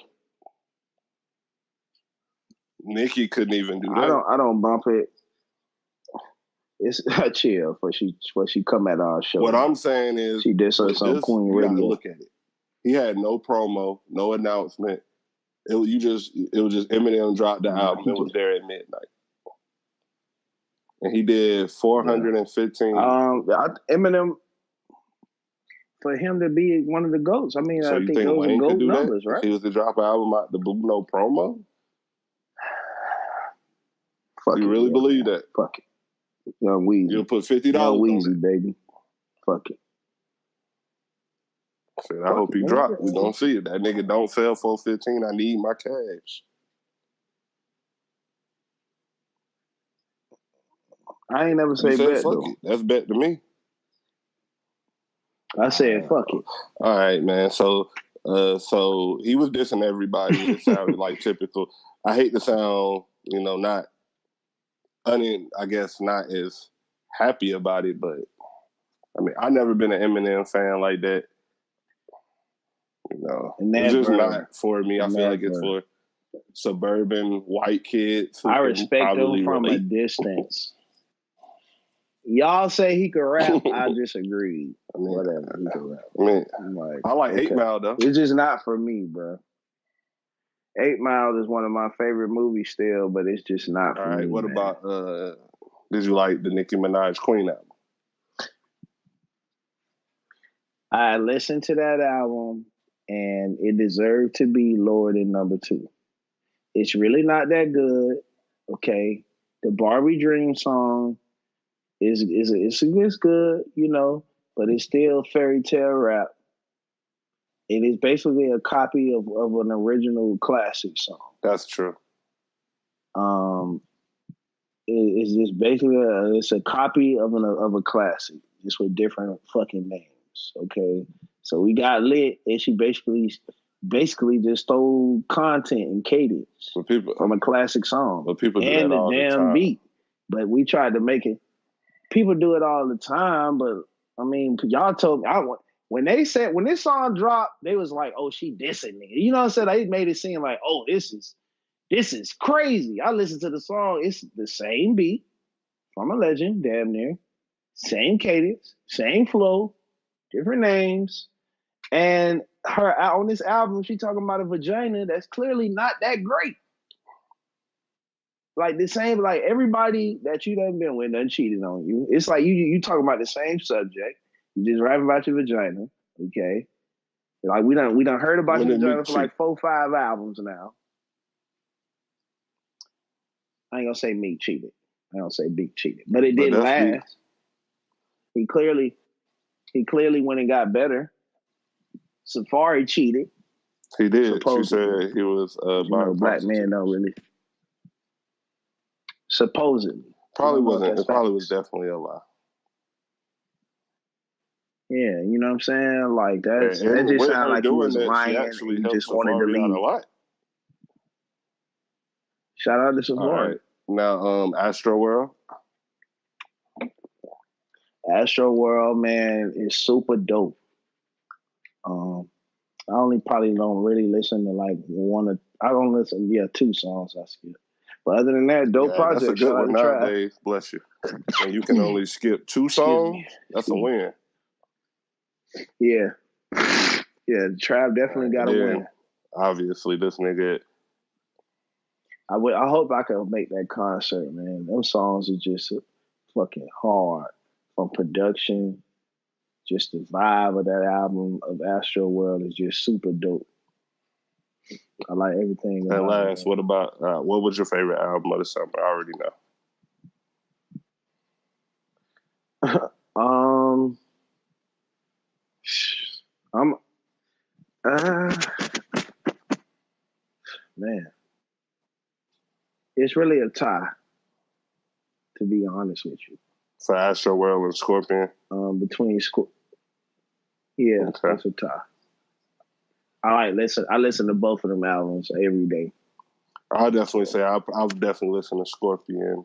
Nikki couldn't even do that. I don't bump it. It's chill for she come at our show. What I'm saying is she did some Queen Radio. Look at it. He had no promo, no announcement. It was just Eminem dropped the album. It was there at midnight, and he did 415. Eminem, for him to be one of the GOATs. I mean, so I think those are GOAT numbers, right? If he was to drop an album out the blue, no promo. You really believe that? Fuck it. Young Weezy. You'll put $50 Young on Weezy, it. baby. Fuck it. I hope he dropped. We don't see it. That nigga don't sell 415. I need my cash. I ain't never say bet, fuck though. It. That's bet to me. I said fuck it. All right, man. So he was dissing everybody. It sounded like typical. I hate to sound, not as happy about it, but I mean, I've never been an Eminem fan like that. It's just not for me. I feel like it's for suburban white kids. I respect him from a distance. Y'all say he could rap. I disagree. Whatever. He could rap. I like 8 Mile though. It's just not for me, bro. 8 Mile is one of my favorite movies still, but it's just not for me. All right, what about, did you like the Nicki Minaj Queen album? I listened to that album, and it deserved to be lower than number 2. It's really not that good, okay? The Barbie Dream song is good, but it's still fairy tale rap. It is basically a copy of an original classic song. That's true. It's just basically it's a copy of a classic, just with different fucking names. Okay, so we got lit, and she basically just stole content and cadence from a classic song. But people do that all the time. Beat. But we tried to make it. People do it all the time, but I mean, y'all told me when this song dropped, they was like, "Oh, she dissing me." You know what I'm saying? They made it seem like, "Oh, this is crazy." I listened to the song; it's the same beat from a legend, damn near, same cadence, same flow, different names, and her on this album, she talking about a vagina that's clearly not that great. Like the same, like everybody that you done been with done cheated on you. It's like you talking about the same subject. You just rapping about your vagina, okay? Like we done heard about your vagina for like 4-5 albums now. I ain't gonna say Meek cheated. I don't say Big cheated, but it didn't last. He clearly went and got better. Safari cheated. He did. She said he was black men don't really. Supposedly. Probably wasn't. It probably was definitely a lie. Yeah, you know what I'm saying? Like that just sounded like he was lying and he just wanted to leave. A lot. Shout out to Safari. Right. Now, Astro World. Astro World, man, is super dope. I only probably don't really listen to like I don't listen, 2 songs I skip. But other than that, dope project. That's a good one nowadays, bless you. And you can only skip 2 songs, that's a win. Yeah. Yeah, Trav definitely got a win. Obviously, this nigga. I hope I can make that concert, man. Them songs are just fucking hard. From production, just the vibe of that album of Astro World is just super dope. I like everything. And last, what about what was your favorite album of the summer? I already know. Man, it's really a tie. To be honest with you, for Astro World and Scorpion, between it's a tie. I listen to both of them albums every day. I'll definitely say I've definitely listened to Scorpion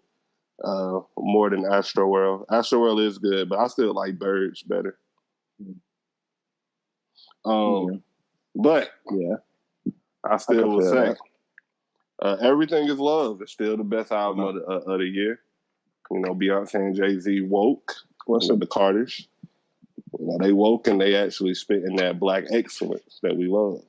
more than Astroworld. Astroworld is good, but I still like Birds better. But I still will say Everything Is Love is still the best album of the year. You know, Beyonce and Jay-Z woke. The Carters. You know, they woke and they actually spit in that black excellence that we love.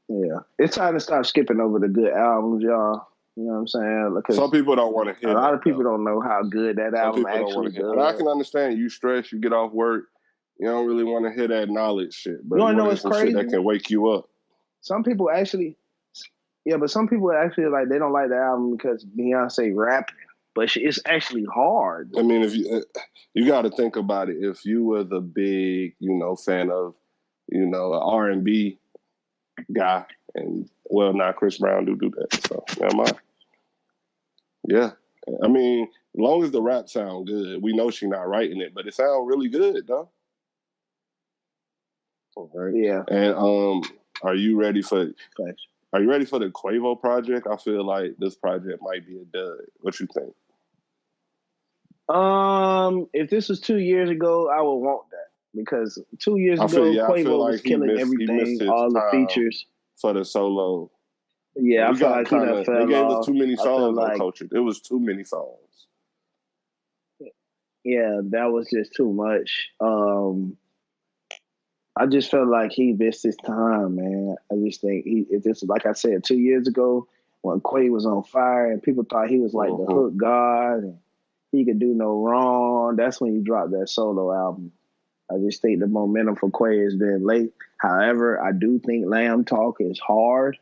Yeah. It's time to stop skipping over the good albums, y'all. You know what I'm saying? Because some people don't want to hear a lot of people don't know how good that album actually is. But I can understand you stress, you get off work, you don't really want to hear that knowledge shit. But you want to know what's crazy? Shit that can wake you up. Some people actually, but some people actually like they don't like the album because Beyonce rapping. But it's actually hard. I mean, if you got to think about it. If you was a big, fan of, an R&B guy, and well, not Chris Brown do that, so never mind. Yeah, I mean, as long as the rap sound good, we know she's not writing it, but it sound really good, though. All right. Yeah. And are you ready for the Quavo project? I feel like this project might be a dud. What you think? If this was 2 years ago, I would want that because 2 years ago, Quavo was killing everything, all the features for the solo. Yeah, I feel like he done fell off. They gave us too many songs on Culture. It was too many songs. Yeah, that was just too much. I just felt like he missed his time, man. I just think like I said, 2 years ago when Quay was on fire and people thought he was like the hook god and he could do no wrong. That's when you dropped that solo album. I just think the momentum for Quay has been late. However, I do think Lamb Talk is hard.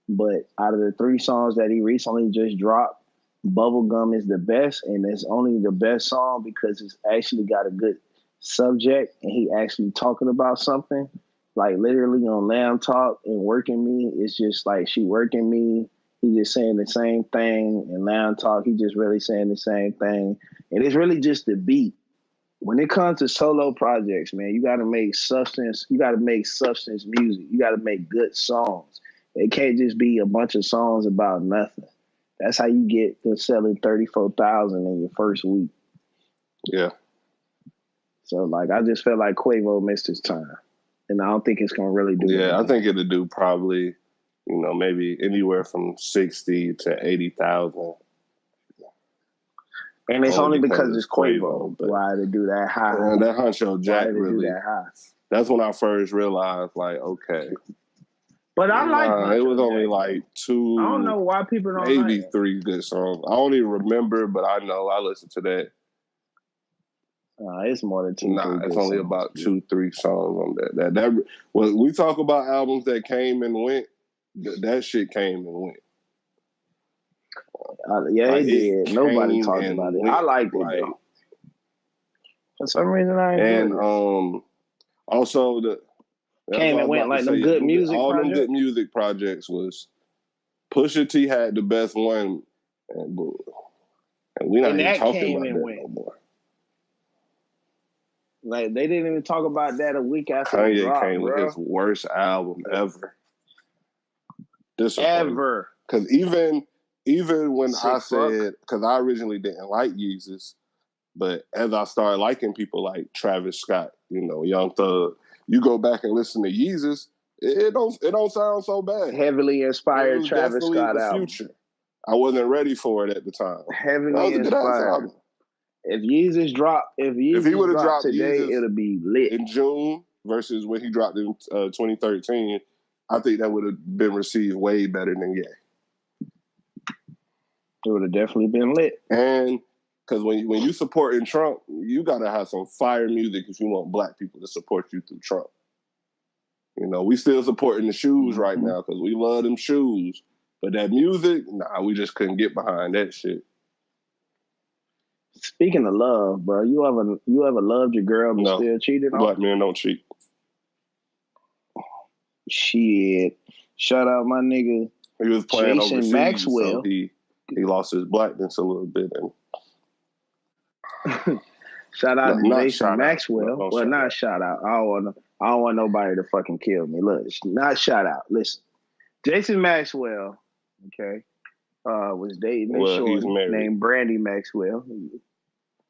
But out of the 3 songs that he recently just dropped, Bubblegum is the best, and it's only the best song because it's actually got a good subject, and he actually talking about something. Like literally on Lamb Talk and Working Me, it's just like she working me. He just saying the same thing. And Lamb Talk, he just really saying the same thing. And it's really just the beat. When it comes to solo projects, man, you got to make substance. You got to make substance music. You got to make good songs. It can't just be a bunch of songs about nothing. That's how you get to selling 34,000 in your first week. Yeah. So, I just felt like Quavo missed his time. And I don't think it's going to really do anything. I think it'll do probably, maybe anywhere from 60 to 80,000. And it's only because it's Quavo. Why to do that high? That Huncho Jack really. Do that high? That's when I first realized, okay. But I like it was only like 2. I don't know why people don't maybe like 3 good songs. I don't even remember, but I know I listened to that. It's more than 2. It's only songs. About 2-3 songs on that. That when we talk about albums that came and went, that shit came and went. It did. Nobody talked about it. I liked it though. For some reason, I enjoyed it. And also came and went like them good music. All them good music projects was Pusha T had the best one, and we're not even talking about that no more. Like they didn't even talk about that a week after Kanye it dropped, came with his worst album ever. Ever, because even when I said, because I originally didn't like Yeezus, but as I started liking people like Travis Scott, Young Thug. You go back and listen to Yeezus, it don't sound so bad. Heavily inspired Travis Scott album. Future. I wasn't ready for it at the time. Heavily inspired. If Yeezus dropped, if he would have dropped today, it'll be lit. In June versus when he dropped in 2013, I think that would have been received way better than Ye. It would have definitely been lit. And because when you supporting Trump, you got to have some fire music if you want black people to support you through Trump. We still supporting the shoes right now because we love them shoes. But that music, we just couldn't get behind that shit. Speaking of love, bro, you ever loved your girl but still cheated on? Black men don't cheat. Shit. Shout out my nigga. He was playing Jason overseas, Maxwell. So he lost his blackness a little bit. Shout out to Jason Maxwell. Not shout out. I don't want nobody to fucking kill me. Look, not shout out. Listen, Jason Maxwell, okay, was dating a Well, he's shorty married. named Brandy Maxwell.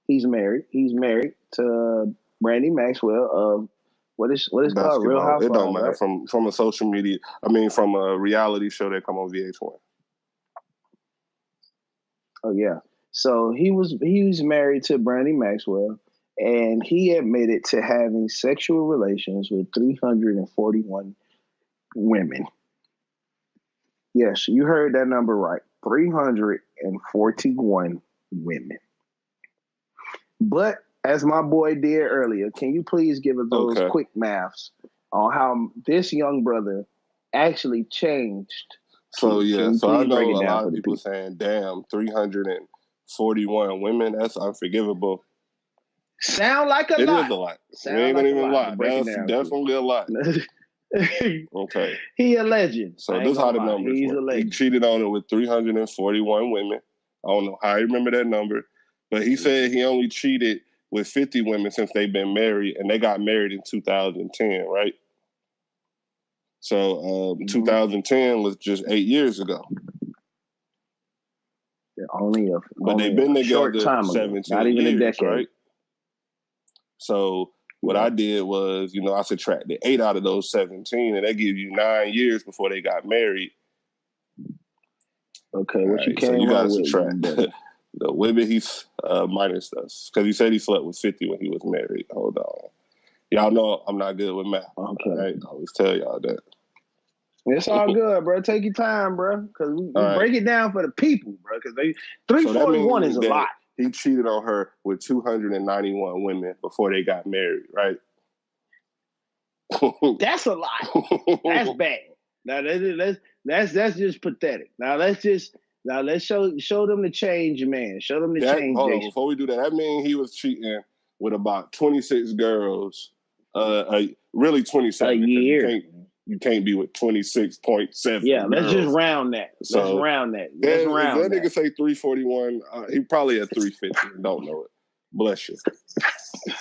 He's married. He's married to Brandy Maxwell of what is called Real Housewives. It don't matter right? from a social media. From a reality show that come on VH1. Oh yeah. So he was married to Brandy Maxwell, and he admitted to having sexual relations with 341 women. Yes, you heard that number right. 341 women. But as my boy did earlier, can you please give us those quick maths on how this young brother actually changed? So I know a lot of people saying, damn, 341 women, that's unforgivable. Sound like a lot. It is a lot. We ain't gonna even lie. That's definitely a lot. Okay. He a legend. So this is how the numbers work. He cheated on her with 341 women. I don't know how he remember that number, but he said he only cheated with 50 women since they've been married, and they got married in 2010, right? So 2010 was just 8 years ago. But they've been together 17 not even years, a decade. Right? So what I did was, I subtracted 8 out of those 17, and that gives you 9 years before they got married. Okay, what you came so you gotta with? Subtract the women he's minus us, because he said he slept with 50 when he was married. Hold on, y'all know I'm not good with math. Okay, right? I always tell y'all that. It's all good, bro. Take your time, bro, because we break it down for the people, bro. Because 341 is a lot. He cheated on her with 291 women before they got married, right? That's a lot. That's bad. Now that's just pathetic. Now let's show them the change, man. Show them the change. Hold on, before we do that means he was cheating with about 26 girls. Really 27. A year. You can't be with 26.7. Yeah, let's girls. just round that. So, let's round that. If that nigga say 341, he probably at 350. Don't know it. Bless you.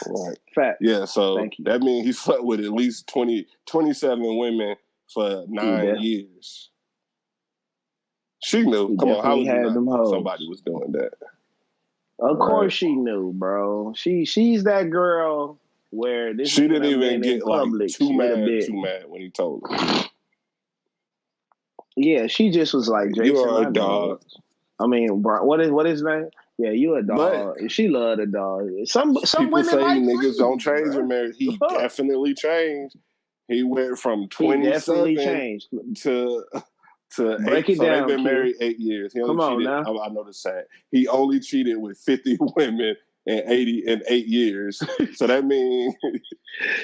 Right. Fact. Yeah, so that means he slept with at least 27 women for 9 years. She knew. Come on, how would you know somebody was doing that? Of course she knew, bro. She's that girl where this she didn't even get public, too mad when he told her. Yeah, she just was like, Jason, you're a dog. I mean, what is his name? Yeah, you a dog. But she loved a dog. Some people women say like niggas don't change in marriage. He definitely changed. He went from 27 to break 8. It down, they've been married 8 years. He only cheated. I know this sad. He only cheated with 50 women in 8 years. So that means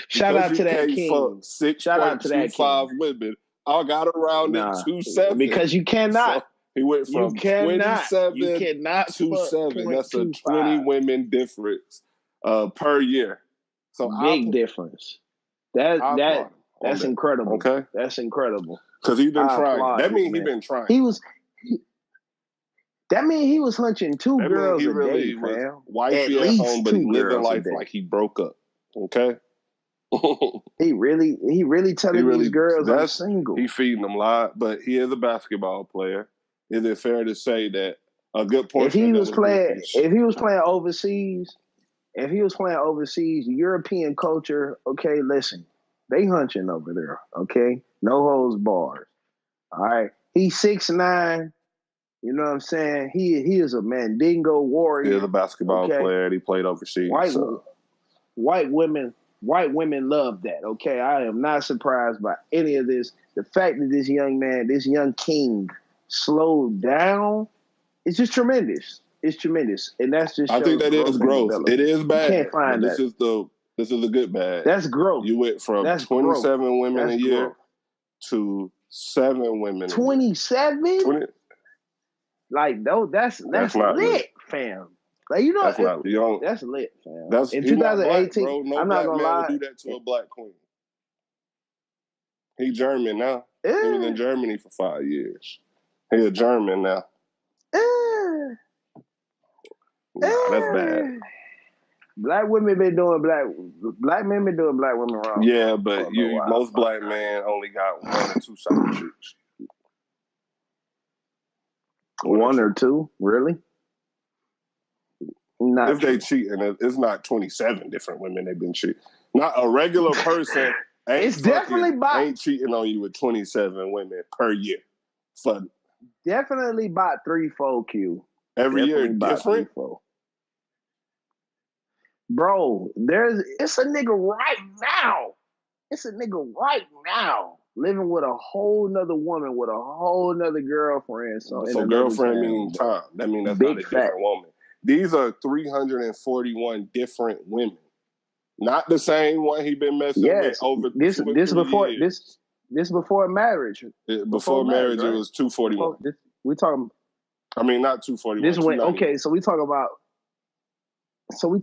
shout out to that king. 6.25 women. I got around it 2.7 because you cannot. So he went from 27 to 7. That's a 20 women difference per year. So big difference. That's incredible. Okay, that's incredible. Because he's been trying. That means he's been trying. That means he was hunching 2 girls a day, fam. Wifey at home, but he living life like he broke up. Okay. he really telling these girls I'm single. He feeding them a lot, but he is a basketball player. Is it fair to say that a good portion if he was playing overseas, European culture, okay, listen, they hunching over there, okay? No holds bars. All right. He's 6'9". You know what I'm saying? He is a Mandingo warrior. He is a basketball player, and he played overseas. White women love that, okay? I am not surprised by any of this. The fact that this young king slowed down, it's just tremendous. It's tremendous. And that's just I think that is growth. It is bad. You can't find that. This is a good bad. That's growth. You went from 27 women a year to 7 women 27? Like, that's lit, fam. Like, you know, that's lit, fam. That's in 2018. Black, no I'm not gonna lie. Would do that to a black queen. He German now. He was in Germany for 5 years. He a German now. That's bad. Black women been doing black men been doing black women wrong. Yeah, but most black men only got 1 or 2 side chicks. One or two, really? Not if they cheating, it's not 27 different women they've been cheating. Not a regular person ain't cheating on you with 27 women per year. For definitely about 3-4 Q. Every year different? 3-4. Bro, it's a nigga right now. It's a nigga right now living with a whole nother woman with a whole nother girlfriend. So girlfriend means time. That means that's not a different woman. These are 341 different women. Not the same one he been messing with over this 2 or 3 years. This before marriage. Before marriage, right? It was 241. We talking. I mean, not 241. This went okay. So we talk about. So we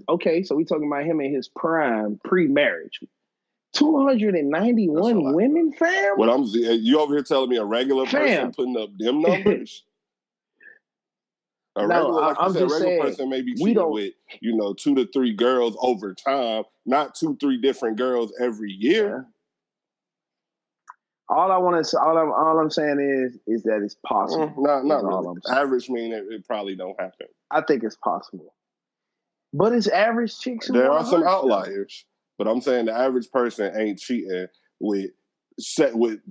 talking about him in his prime pre-marriage. 291 women, fam. You over here telling me a regular person putting up them numbers? I'm just saying, person may be cheating with 2 to 3 girls over time, not 2-3 different girls every year. All I'm saying is that it's possible. Not really. Average mean it probably don't happen. I think it's possible, but it's average chicks. There are some outliers, but I'm saying the average person ain't cheating with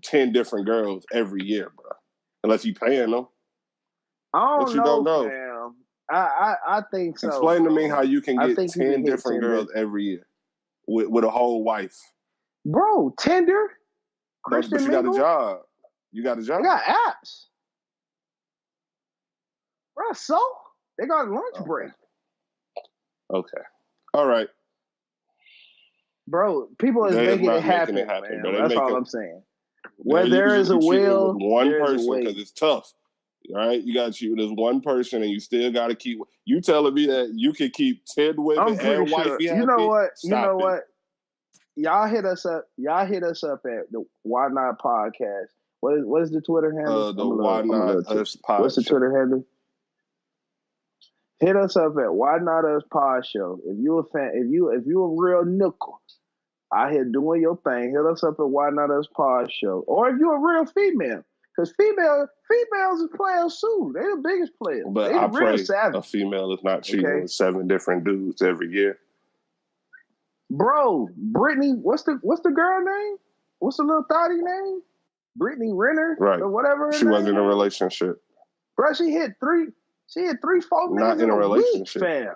10 different girls every year, bro. Unless you paying them. I don't know. Fam. I think so. Explain to me how you can get 10 different girls every year with a whole wife. Bro, Tinder? But you got a job. You got a job? They got apps. Bro, so? They got a lunch break. Okay. All right. Bro, people is making it happen, man. That's all I'm saying. Where there is a will, one person, because it's tough. All right, there's one person, and you still got to keep. You telling me that you can keep 10 women and wifey? You know what? Y'all hit us up. Y'all hit us up at the Why Not Podcast. What is the Twitter handle? The Why Not Us Pod. What's the Twitter handle? Hit us up at Why Not Us Pod Show. If you a fan, if you a real nickel out here doing your thing, hit us up at Why Not Us Pod Show. Or if you're a real female. Because females is players too. They're the biggest players. But I pray a female is not cheating with 7 different dudes every year. Bro, Brittany, what's the girl name? What's the little thotty name? Brittany Renner, right? Or whatever. She wasn't in a relationship. Bro, she hit 3, 4 not in a relationship. Week, fam.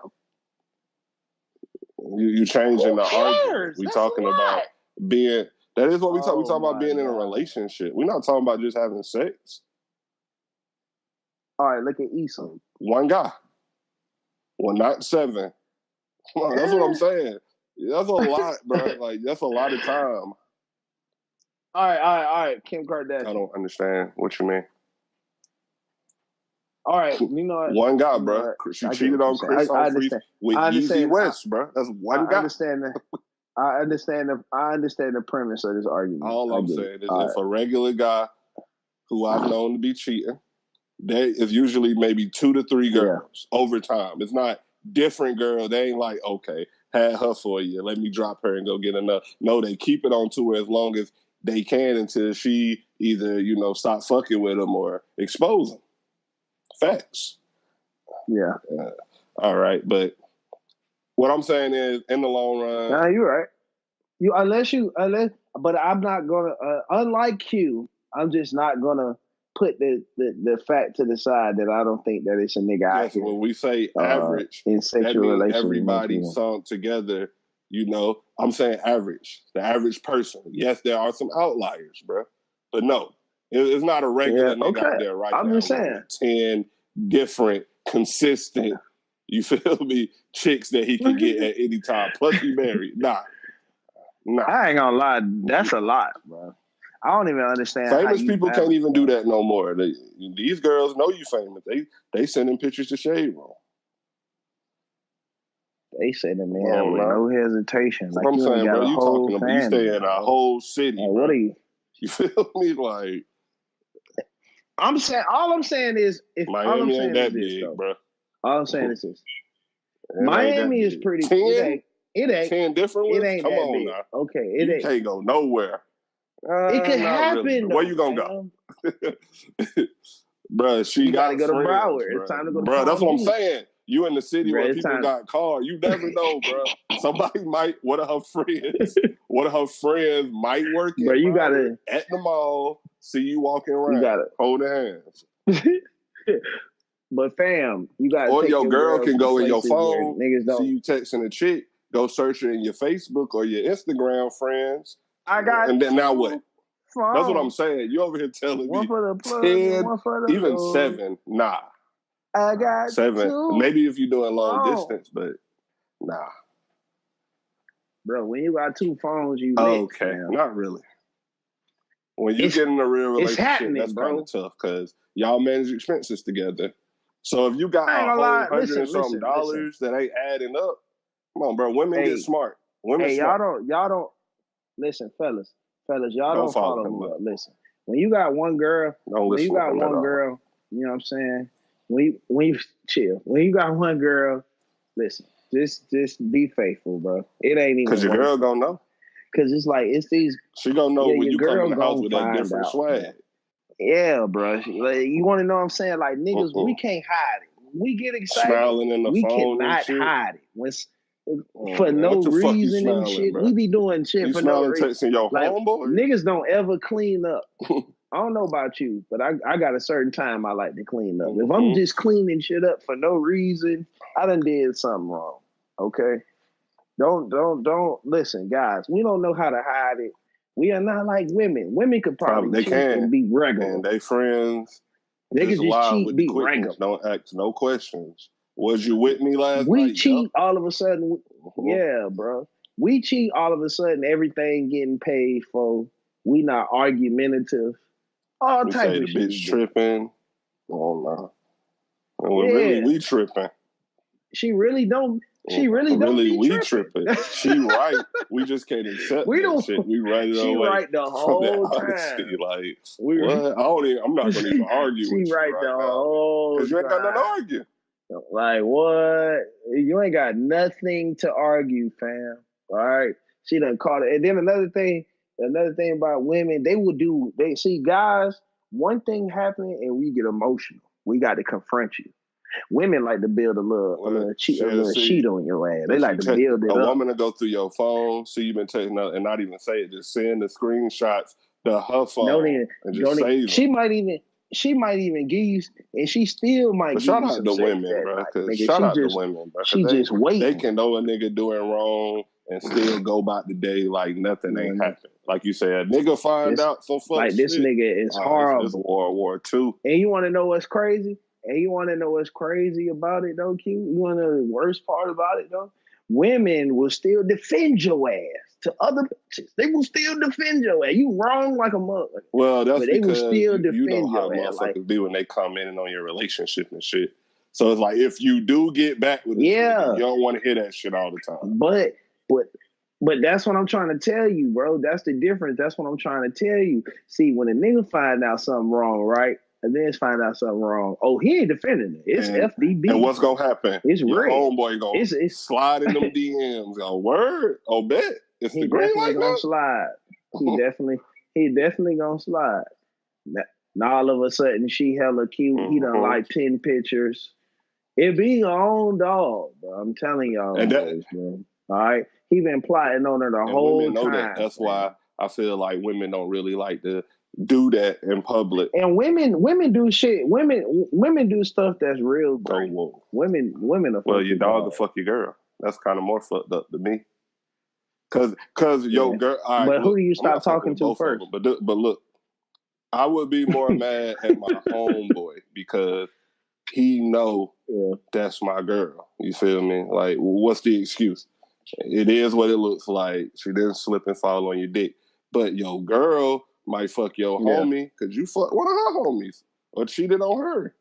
You changing the argument. We talking about being. That is what we talk. We talk about being in a relationship. We're not talking about just having sex. All right, look at Issa. One guy. Well, not 7. Come on, that's what I'm saying. That's a lot, bro. Like, that's a lot of time. All right. Kim Kardashian. I don't understand what you mean. All right, you know what? One guy, bro. She cheated on Chris Humphries with Yeezy West, bro. That's one guy. I understand that. I understand the premise of this argument. All I'm saying is if a regular guy who I've known to be cheating, there is usually maybe 2 to 3 girls over time. It's not different girls. They ain't like, okay, had her for a year, let me drop her and go get another. No, they keep it on tour as long as they can until she either, stop fucking with them or expose them. Facts. Yeah. All right, but what I'm saying is, in the long run, nah, you're right. But I'm not gonna. Unlike Q, I'm just not gonna put the fact to the side that I don't think that it's a nigga out here. When we say average, in sexual relations, everybody sung together. I'm saying average, the average person. Yes, there are some outliers, bro, but no, it's not a regular nigga out there right now. I'm just saying 10 different, consistent. You feel me? Chicks that he can get at any time. Plus, he married. Nah. I ain't gonna lie. That's a lot, bro. I don't even understand. Famous people can't even do that no more. These girls know you famous. They sending pictures to Shade Room. They say to me with no hesitation. Like, I'm saying, bro, you talking about you stay in a whole city. Like, what are you? You feel me? Like, I'm saying. All I'm saying is, Miami ain't that big, bro. All I'm saying is this. Miami is pretty. 10? It ain't 10 different ones? Come on now. Okay, it ain't. Can't go nowhere. It could happen. Really. Where you gonna go? Bruh, she got go to friends, Broward. bruh. It's time to go to Bruh, that's what I'm Beach. saying. You in the city where people time. got cars. You never know, bruh. Somebody might, one of her friends might work Bro, you gotta at the mall, see you walking around, holding hands. But fam, you gotta or take your girl can go in your places phone, where niggas don't. see you texting a chick, go search her in your Facebook or your Instagram friends. I got and then now what? Phone. That's what I'm saying. You over here telling one me for the plug, 10, one for the even load. 7, nah. I got 7. 2. Maybe if you're doing long distance, but nah. Bro, when you got 2 phones, you okay, man. not really. When you get in a real relationship, that's kind of tough because y'all manage expenses together. So if you got a whole $100 and something dollars that ain't adding up, come on, bro. Women get smart. Women smart. Y'all don't listen, fellas, y'all don't follow me up. Listen, when you got one girl, you know what I'm saying? When you chill, when you got one girl, listen, just be faithful, bro. It ain't even because your girl gonna know. Because it's like it's these. She gonna know when you come in the house with that different swag. Man. Yeah, bro. Like, you want to know what I'm saying? Like niggas, we can't hide it. We get excited. Smiling in the we phone cannot hide it. For man, no reason smiling, and shit. bro? We be doing shit you for no reason. Texting your homeboy? Niggas don't ever clean up. I don't know about you, but I got a certain time I like to clean up. If I'm just cleaning shit up for no reason, I done did something wrong. Okay? Don't listen, guys. We don't know how to hide it. We are not like women. Women could probably cheat and be regular. And they friends. They could just cheat, be regular. Don't ask no questions. Was you with me last night? We cheat all of a sudden. Yeah, bro. We cheat all of a sudden. Everything getting paid for. We not argumentative. All type of shit. Bitch tripping. Oh no. Really, we tripping. She really don't. She really don't be tripping. She right. We just can't accept that shit. We write it away. She right the whole time. Like, what? I'm not going to even argue with you. She right the whole time. Because you ain't got nothing to argue. Like, what? You ain't got nothing to argue, fam. All right? She done caught it. And then another thing about women, they see guys, one thing happen and we get emotional. We got to confront you. Women like to build a little sheet on your ass. They like to build it up. A woman to go through your phone, see you've been taking out, and not even say it, just send the screenshots to her phone and just save them. She might even give you, and she still might give you some. Shout out to women, bro. Shout out to women, bro. She just waiting. They can know a nigga doing wrong and still go about the day like nothing ain't happened. Like you said, a nigga find out so fuck like this nigga is horrible. It's World War II. And you want to know what's crazy? And you want to know what's crazy about it, though, Q? You want to know the worst part about it, though? Women will still defend your ass to other bitches. They will still defend your ass. You wrong like a mother. Well, that's but they because will still defend you know how motherfuckers be when they commenting on your relationship and shit. So it's like, if you do get back with this nigga, you don't want to hear that shit all the time. But that's what I'm trying to tell you, bro. That's the difference. That's what I'm trying to tell you. See, when a nigga find out something wrong, right? And then find out something wrong. Oh, he ain't defending it. It's FDB. And what's gonna happen? It's your real. Homeboy gonna slide in them DMs. Go, word? Oh, bet. It's the green light gonna slide. He definitely gonna slide. Now all of a sudden she hella cute. He done like 10 pictures. It be your own dog, bro. I'm telling y'all, boys, bro. All right, he been plotting on her the whole time. That's why I feel like women don't really like to do that in public. And women do shit. Women do stuff that's real great. Women are well, your dog will fuck your girl. That's kind of more fucked up to me. Cause your girl. Right, but who do you stop talking to first? But look, I would be more mad at my homeboy because he know that's my girl. You feel me? Like, what's the excuse? It is what it looks like. She didn't slip and fall on your dick. But your girl might fuck your homie because you fuck one of her homies or cheated on her.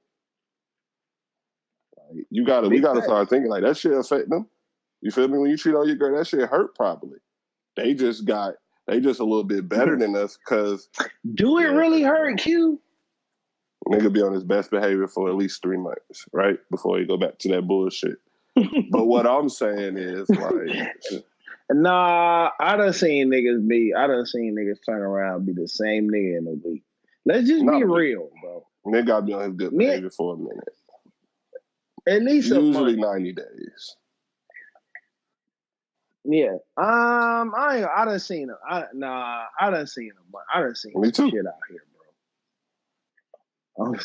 Like, we gotta start thinking like that shit affect them. You feel me? When you cheat on your girl, that shit hurt probably. They just a little bit better than us because do it really hurt, Q? Nigga be on his best behavior for at least 3 months, right? Before he go back to that bullshit. But what I'm saying is like nah, I done seen niggas turn around and be the same nigga in a week. Let's just be real, bro. Nigga got to be on his good behavior for a minute. At least usually 90 days. Yeah. I done seen him. I done seen him. I done seen Me too. Shit out here, bro.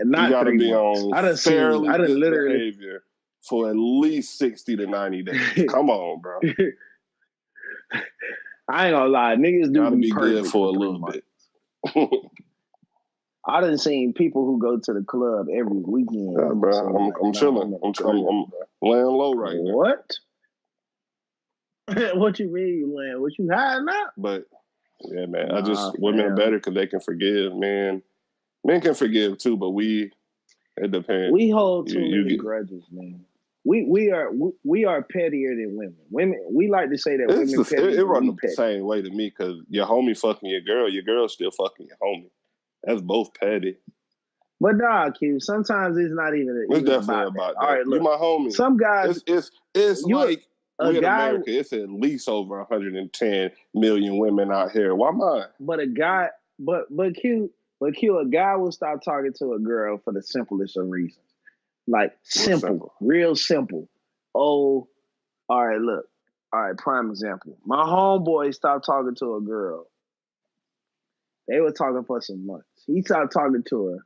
Not you gotta 3 be months. on I done fairly seen. I done good literally behavior for at least 60 to 90 days. Come on, bro. I ain't gonna lie, niggas do gotta be perfect good for a 3 little months. bit. I done seen people who go to the club every weekend. Yeah, bro. So I'm chilling. I'm laying low right now. What? What you mean you laying? What you hiding out? But yeah, man. Women are better because they can forgive, man. Men can forgive too, but it depends. We hold too many grudges, man. We are pettier than women. Women, we like to say that women petty. It run the same way to me because your homie fucking your girl's still fucking your homie. That's both petty. But nah, Q. Sometimes it's not even. It's definitely about that. All right, look, you my homie. Some guys. It's like we in America. It's at least over 110 million women out here. Why mine? But a guy, but Q, a guy will stop talking to a girl for the simplest of reasons. Like simple, real simple. Oh, all right, look. All right, prime example. My homeboy stopped talking to a girl. They were talking for some months. He stopped talking to her.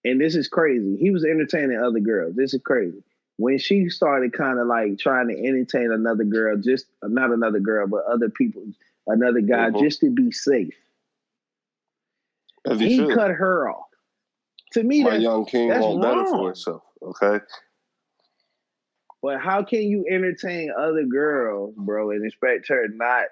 And this is crazy. He was entertaining other girls. This is crazy. When she started kind of like trying to entertain another girl, not another girl, but other people, another guy, just to be safe. He cut her off. To me, my young king that's won't wrong. better for himself. Okay. But how can you entertain other girls, bro, and expect her not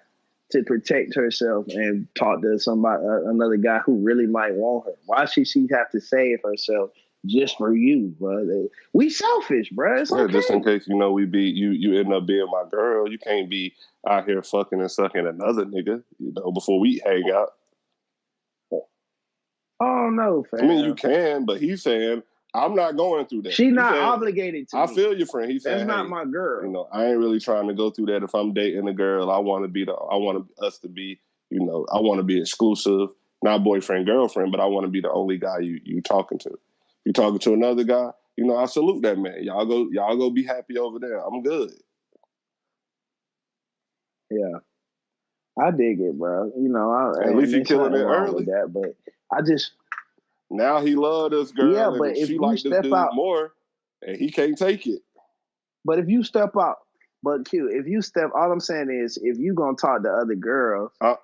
to protect herself and talk to somebody, another guy who really might want her? Why should she have to save herself just for you, bro? We selfish, bro. It's okay. Just in case you end up being my girl. You can't be out here fucking and sucking another nigga, before we hang out. Oh no, fam. I mean, you can, but he's saying I'm not going through that. She's not obligated to. I feel your friend. He's saying that's not my girl. I ain't really trying to go through that. If I'm dating a girl, I want us to be, I want to be exclusive, not boyfriend, girlfriend, but I want to be the only guy you talking to. You talking to another guy, I salute that man. Y'all go be happy over there. I'm good. Yeah. I dig it, bro. At least you killing it early. With that, but I just now he loved this girl. Yeah, but if she you liked this dude out more, and he can't take it. But if you step out, all I'm saying is, if you gonna talk to other girls, I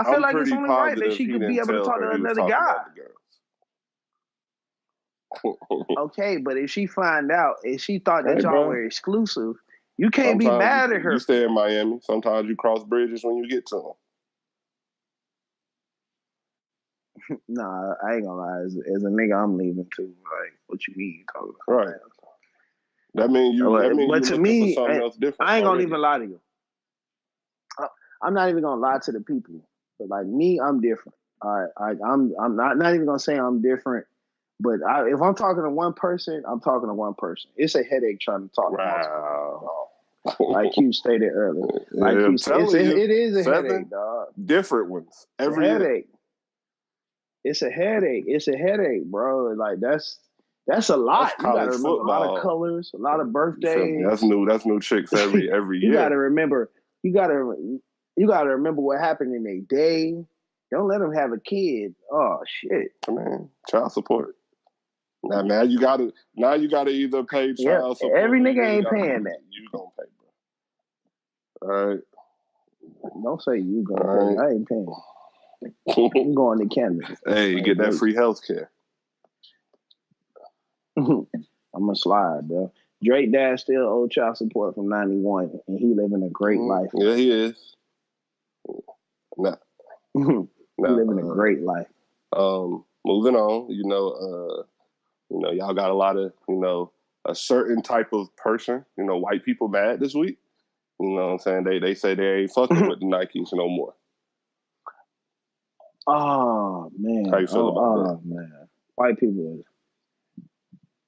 feel like it's only right that she could be able to talk to another guy. Okay, but if she find out and she thought that y'all were exclusive, you can't be mad at her. You stay in Miami. Sometimes you cross bridges when you get to them. Nah, I ain't gonna lie. As a nigga, I'm leaving too. Like, what you mean? Right. That means you. But to me, something else different. I ain't gonna even lie to you. I'm not even gonna lie to the people. But like me, I'm different. All right, I'm not even gonna say I'm different. But if I'm talking to one person, I'm talking to one person. It's a headache trying to talk to multiple. Like you stated earlier. Like it is a headache, dog. Different ones every headache. It's a headache. It's a headache, bro. Like that's a lot. You gotta remember a lot of colors, a lot of birthdays. That's new chicks every year. You gotta remember. You gotta remember what happened in their day. Don't let them have a kid. Oh shit, man! Child support. Now you gotta either pay child support. Every nigga ain't paying that. You gonna pay, bro. All right. Don't say you gonna pay. I ain't paying. I'm going to Canada. Hey, you get that free health care. I'm gonna slide, bro. Drake dad still owed child support from 91, and he living a great life. Yeah, he is. Living a great life. Moving on, y'all got a lot of, a certain type of person, white people mad this week. You know what I'm saying? They say they ain't fucking with the Nikes no more. Oh man! How you feel about that? Man, white people,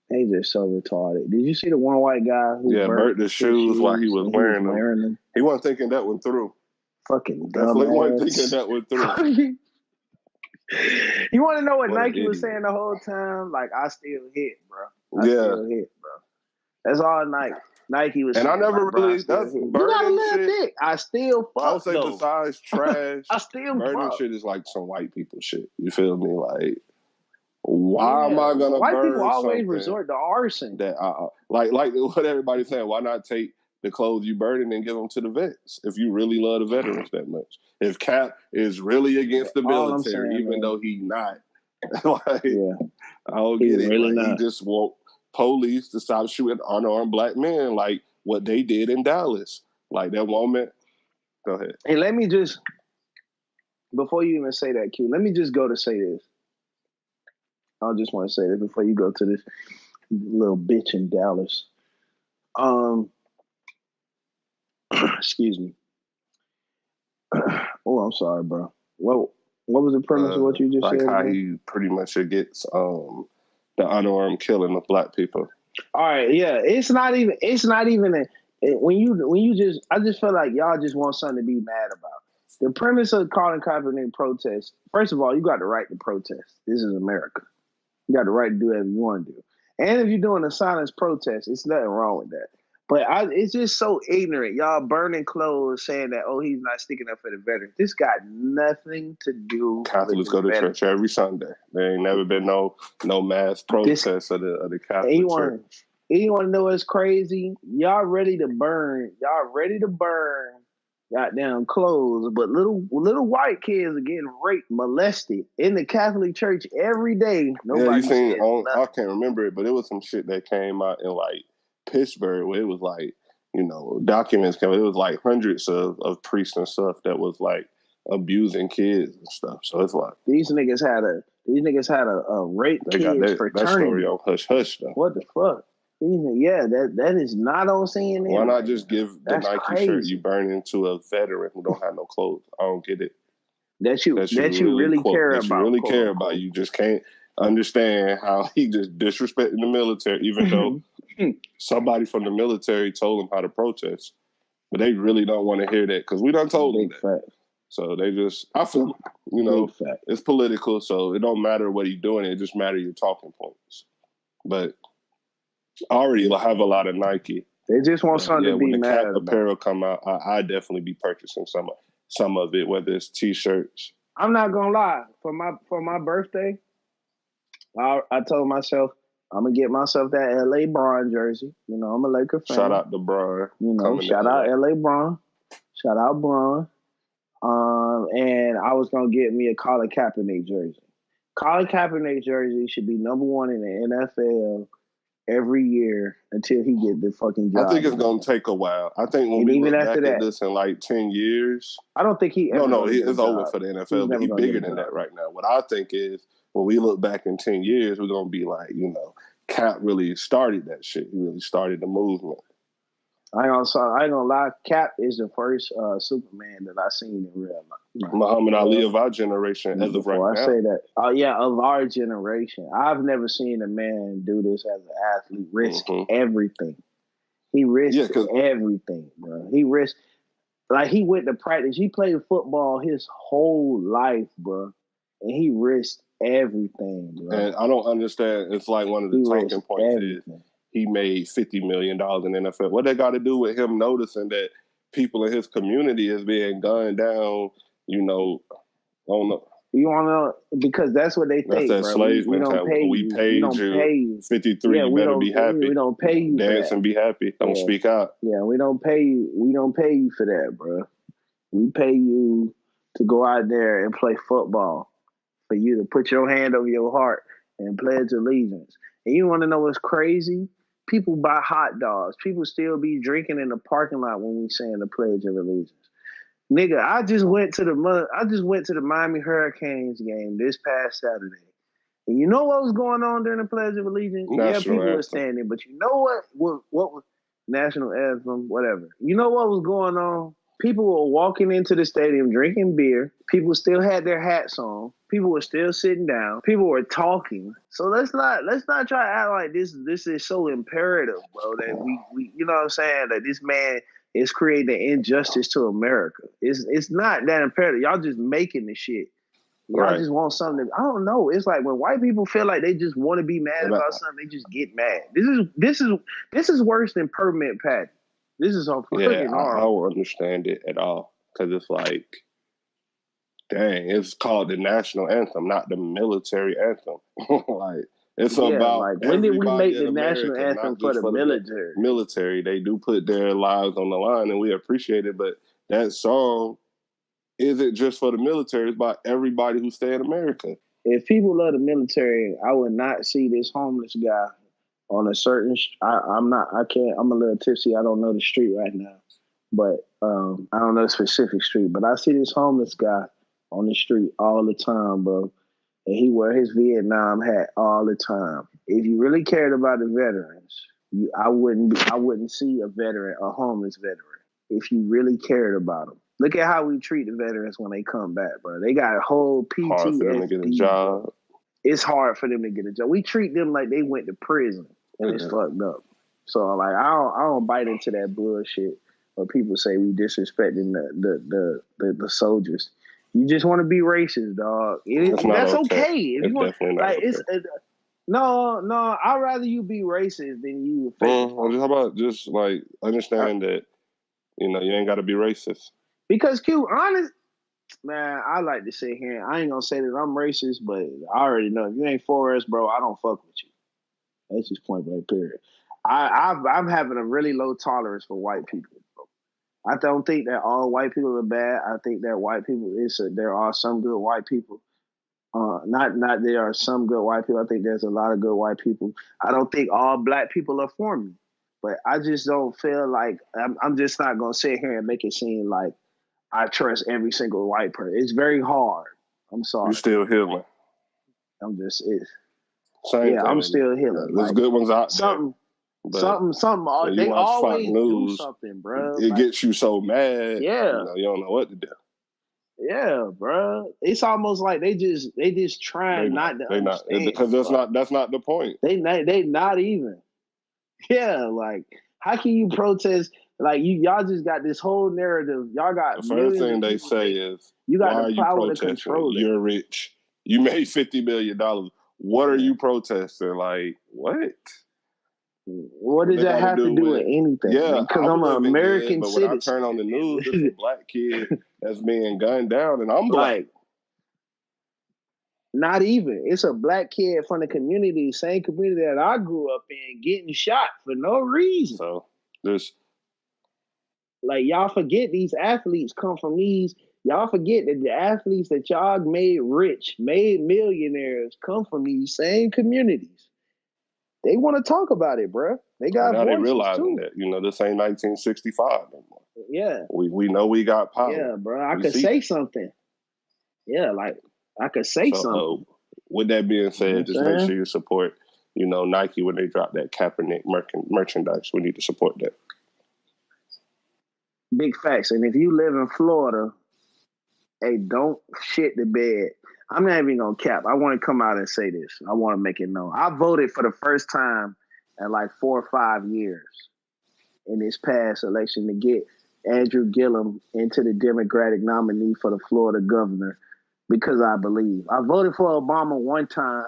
they just so retarded. Did you see the one white guy who burnt the shoes while he was wearing them? He wasn't thinking that one through. Fucking definitely wasn't thinking that one through. You want to know what What an Nike was idiot. saying the whole time? Like, I still hit, bro. I Yeah. still hit, bro. That's all Nike was And saying. I never like, bro, I really, still that's hit. You got a burning little shit. dick. I still fuck, I would say though. besides trash, I still burning fuck. shit is like some white people shit. You feel me? Like, why am I gonna white burn people always something resort to arson? that like what everybody's saying? Why not take the clothes you burning and give them to the vets if you really love the veterans that much? If Cap is really against the military, saying, even though he not, like, I don't He get it. really Like, not. he just want police to stop shooting unarmed black men, like what they did in Dallas. Like that moment. Go ahead. And let me just, before you even say that, Q, let me just go to say this. I just want to say this before you go to this little bitch in Dallas. Excuse me. Oh, I'm sorry, bro. What was the premise of what you just like said? Like how again? he pretty much gets the unarmed killing of black people. All right, yeah. It's not even when you just, I just feel like y'all just want something to be mad about. The premise of calling Kaepernick protest, first of all, you got the right to protest. This is America. You got the right to do whatever you want to do. And if you're doing a silence protest, it's nothing wrong with that. But it's just so ignorant. Y'all burning clothes saying that, oh, he's not sticking up for the veterans. This got nothing to do Catholics with go to church every Sunday. There ain't never been no mass protests of the Catholic Church. You want to know what's crazy? Y'all ready to burn. Goddamn clothes, but little white kids are getting raped, molested in the Catholic Church every day. Nobody you seen? I can't remember it, but it was some shit that came out in like Pittsburgh where it was like, documents came. It was like hundreds of priests and stuff that was like abusing kids and stuff. So it's like these niggas had a rape kids fraternity. That story on Hush Hush though. What the fuck? Yeah, that is not on CNN. Why not just give the Nike shirt you burn into a veteran who don't have no clothes? I don't get it. That you really care about. You just can't understand how he just disrespecting the military, even though somebody from the military told him how to protest. But they really don't want to hear that because we done told them that. Fact. So they just, I feel, it's political, so it don't matter what he's doing. It just matters your talking points. But I already have a lot of Nike. They just want something to be mad about. When the Cap apparel come out, I definitely be purchasing some of it, whether it's T-shirts. I'm not gonna lie. For my birthday, I told myself I'm gonna get myself that LA Bron jersey. I'm a Laker fan. Shout out to Bron. Shout out LA Bron. Shout out Bron. And I was gonna get me a Colin Kaepernick jersey. Colin Kaepernick jersey should be number one in the NFL every year until he get the fucking job. I think it's gonna take a while. I think when we look back at this in like 10 years, I don't think he. It's over for the NFL. But he's bigger than that right now. What I think is when we look back in 10 years, we're gonna be like, Cap really started that shit. He really started the movement. I ain't gonna lie. Cap is the first Superman that I seen in real life. Muhammad Ali of our generation, as of right now. I say that. Of our generation. I've never seen a man do this as an athlete, risk everything. He risked everything, bro. He risked, like he went to practice. He played football his whole life, bro, and he risked everything, bro. And I don't understand. It's like one of the talking points is he made $50 million in the NFL. What they got to do with him noticing that people in his community is being gunned down, I don't know. You want to know? Because that's what they think, that's that slave mentality. We paid you 53, you better be happy. We don't pay you Dance and be happy. Don't speak out. Yeah, we don't pay you. We don't pay you for that, bro. We pay you to go out there and play football, for you to put your hand over your heart and pledge allegiance. And you want to know what's crazy? People buy hot dogs. People still be drinking in the parking lot when we saying the Pledge of Allegiance. Nigga, I just went to the Miami Hurricanes game this past Saturday. And you know what was going on during the Pledge of Allegiance? People were standing, but you know what was national anthem, whatever. You know what was going on? People were walking into the stadium drinking beer. People still had their hats on. People were still sitting down. People were talking. So let's not try to act like this is so imperative, bro, that we you know what I'm saying, that this man is creating an injustice to America. It's not that imperative. Y'all just making the shit. Y'all just want something. I don't know. It's like when white people feel like they just want to be mad about something, they just get mad. This is worse than permit patty. This is a freaking I don't understand it at all because it's like, dang, it's called the national anthem, not the military anthem. Like it's about like when did we make the national America, anthem for the military? Military, they do put their lives on the line, and we appreciate it. But that song isn't just for the military; it's about everybody who stay in America. If people love the military, I would not see this homeless guy on a certain. I'm not. I can't. I'm a little tipsy. I don't know the street right now, but I don't know the specific street. But I see this homeless guy on the street all the time, bro. And he wear his Vietnam hat all the time. If you really cared about the veterans, I wouldn't see a veteran, a homeless veteran, if you really cared about them. Look at how we treat the veterans when they come back, bro. They got a whole PTSD. Hard for them to get a job. It's hard for them to get a job. We treat them like they went to prison, and it's fucked up. So like, I don't bite into that bullshit where people say we disrespecting the soldiers. You just want to be racist, dog. That's okay. If you want, like, okay. No. I'd rather you be racist than you. Well, how about just like understand that you ain't got to be racist. Because honest, man, I like to sit here. I ain't gonna say that I'm racist, but I already know if you ain't for us, bro, I don't fuck with you. That's just point blank. Period. I'm having a really low tolerance for white people. I don't think that all white people are bad. I think that white people there are some good white people. Not there are some good white people. I think there's a lot of good white people. I don't think all black people are for me, but I just don't feel like I'm just not gonna sit here and make it seem like I trust every single white person. It's very hard. I'm sorry. You're still healing. I'm just I'm still healing. There's good ones out there. Something. They always do something, bro. It gets you so mad. Yeah, you don't know what to do. Yeah, bro. It's almost like they just trying not to understand. Because that's not the point. They not even. Yeah, like how can you protest? Like y'all just got this whole narrative. Y'all got the first thing they say is you got the power to control it. You're rich. You made $50 million. What are you protesting? Like what? What does that have to do with anything? Yeah, because I'm an American but citizen. When I turn on the news, there's a black kid that's being gunned down, and I'm black. Like, not even. It's a black kid from the community, same community that I grew up in, getting shot for no reason. So there's like y'all forget these athletes come from these. Y'all forget that the athletes that y'all made rich, made millionaires, come from these same communities. They want to talk about it, bro. They got now voices they realizing too. That this ain't 1965 anymore. Yeah, we know we got power. Yeah, bro. I could say something. Yeah, like I could say something. With that being said, just make sure you support, Nike when they drop that Kaepernick merchandise. We need to support that. Big facts. And if you live in Florida, hey, don't shit the bed. I'm not even gonna cap. I want to come out and say this. I want to make it known. I voted for the first time in like 4 or 5 years in this past election to get Andrew Gillum into the Democratic nominee for the Florida governor because I believe. I voted for Obama one time,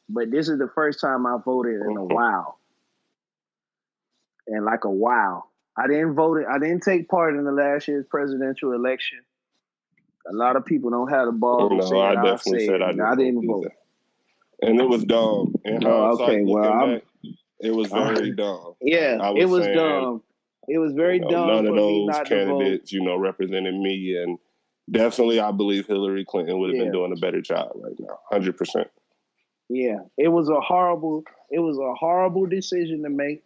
but this is the first time I voted in a while. And like a while. I didn't take part in the last year's presidential election. A lot of people don't have the balls to say it. I definitely said I didn't vote. And it was dumb. And back, it was very dumb. Yeah, it was dumb. It was very dumb. None of those candidates, represented me. And definitely I believe Hillary Clinton would have been doing a better job right now. 100%. Yeah. It was a horrible decision to make.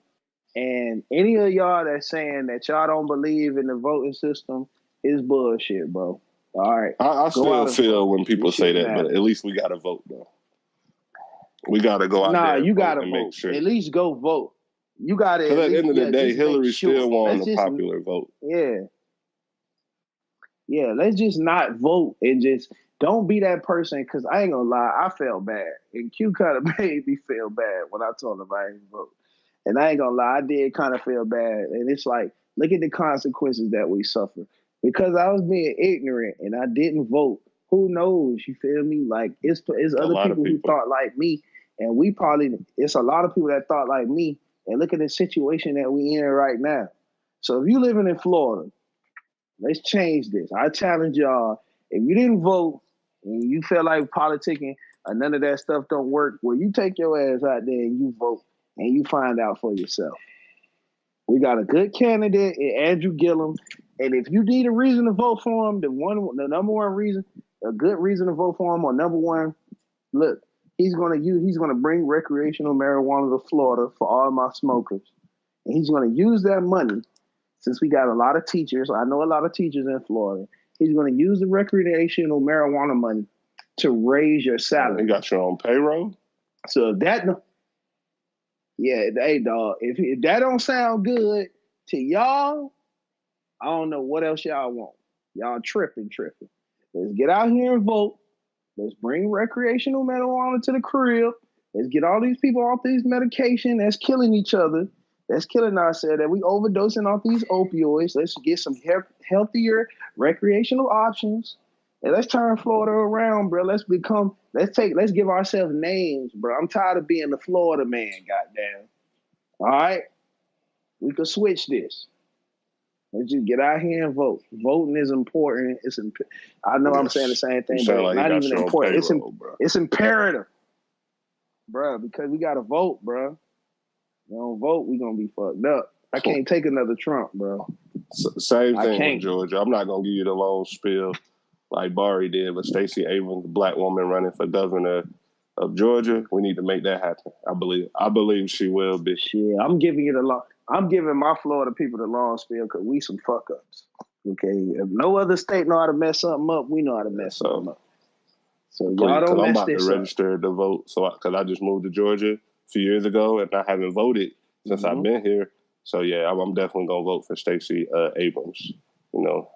And any of y'all that's saying that y'all don't believe in the voting system is bullshit, bro. All right. I still feel when people say that, but at least we got to vote, though. We got to go out there you got to vote. Make sure. At least go vote. You got to. Because at the end of the day, Hillary still won the popular vote. Yeah. Yeah, let's just not vote and just don't be that person. Because I ain't going to lie, I felt bad. And Q kind of made me feel bad when I told him I didn't vote. And I ain't going to lie, I did kind of feel bad. And it's like, look at the consequences that we suffer. Because I was being ignorant and I didn't vote, Who knows? You feel me? Like it's other people who thought like me, and it's a lot of people that thought like me. And look at the situation that we in right now. So if you living in Florida, let's change this. I challenge y'all. If you didn't vote and you feel like politicking or none of that stuff don't work, well, you take your ass out there and you vote and you find out for yourself. We got a good candidate in Andrew Gillum. And if you need a reason to vote for him, the number one reason, a good reason to vote for him, or number one, look, he's gonna bring recreational marijuana to Florida for all my smokers. And he's gonna use that money, since we got a lot of teachers. I know a lot of teachers in Florida. He's gonna use the recreational marijuana money to raise your salary. You got your own payroll? So hey dog, if that don't sound good to y'all, I don't know what else y'all want. Y'all tripping. Let's get out here and vote. Let's bring recreational marijuana to the crib. Let's get all these people off these medication that's killing each other. That's killing ourselves. That we overdosing off these opioids. Let's get some healthier recreational options. And let's turn Florida around, bro. Let's give ourselves names, bro. I'm tired of being the Florida man, goddamn. All right? We could switch this. Let's just get out here and vote. Voting is important. I know I'm saying the same thing, but it's not even important. It's imperative, bro, because we got to vote, bro. We don't vote, we going to be fucked up. I can't take another Trump, bro. Same thing in Georgia. I'm not going to give you the long spiel like Barry did, but Stacey Abrams, the black woman running for governor of Georgia, we need to make that happen. I believe she will be. Shit, I'm giving my Florida people the long spiel because we some fuck ups. Okay, if no other state know how to mess something up, we know how to mess something up. So y'all don't mess this up. I'm about to register to vote, because I just moved to Georgia a few years ago and I haven't voted since I've been here. So yeah, I'm definitely gonna vote for Stacey Abrams. You know.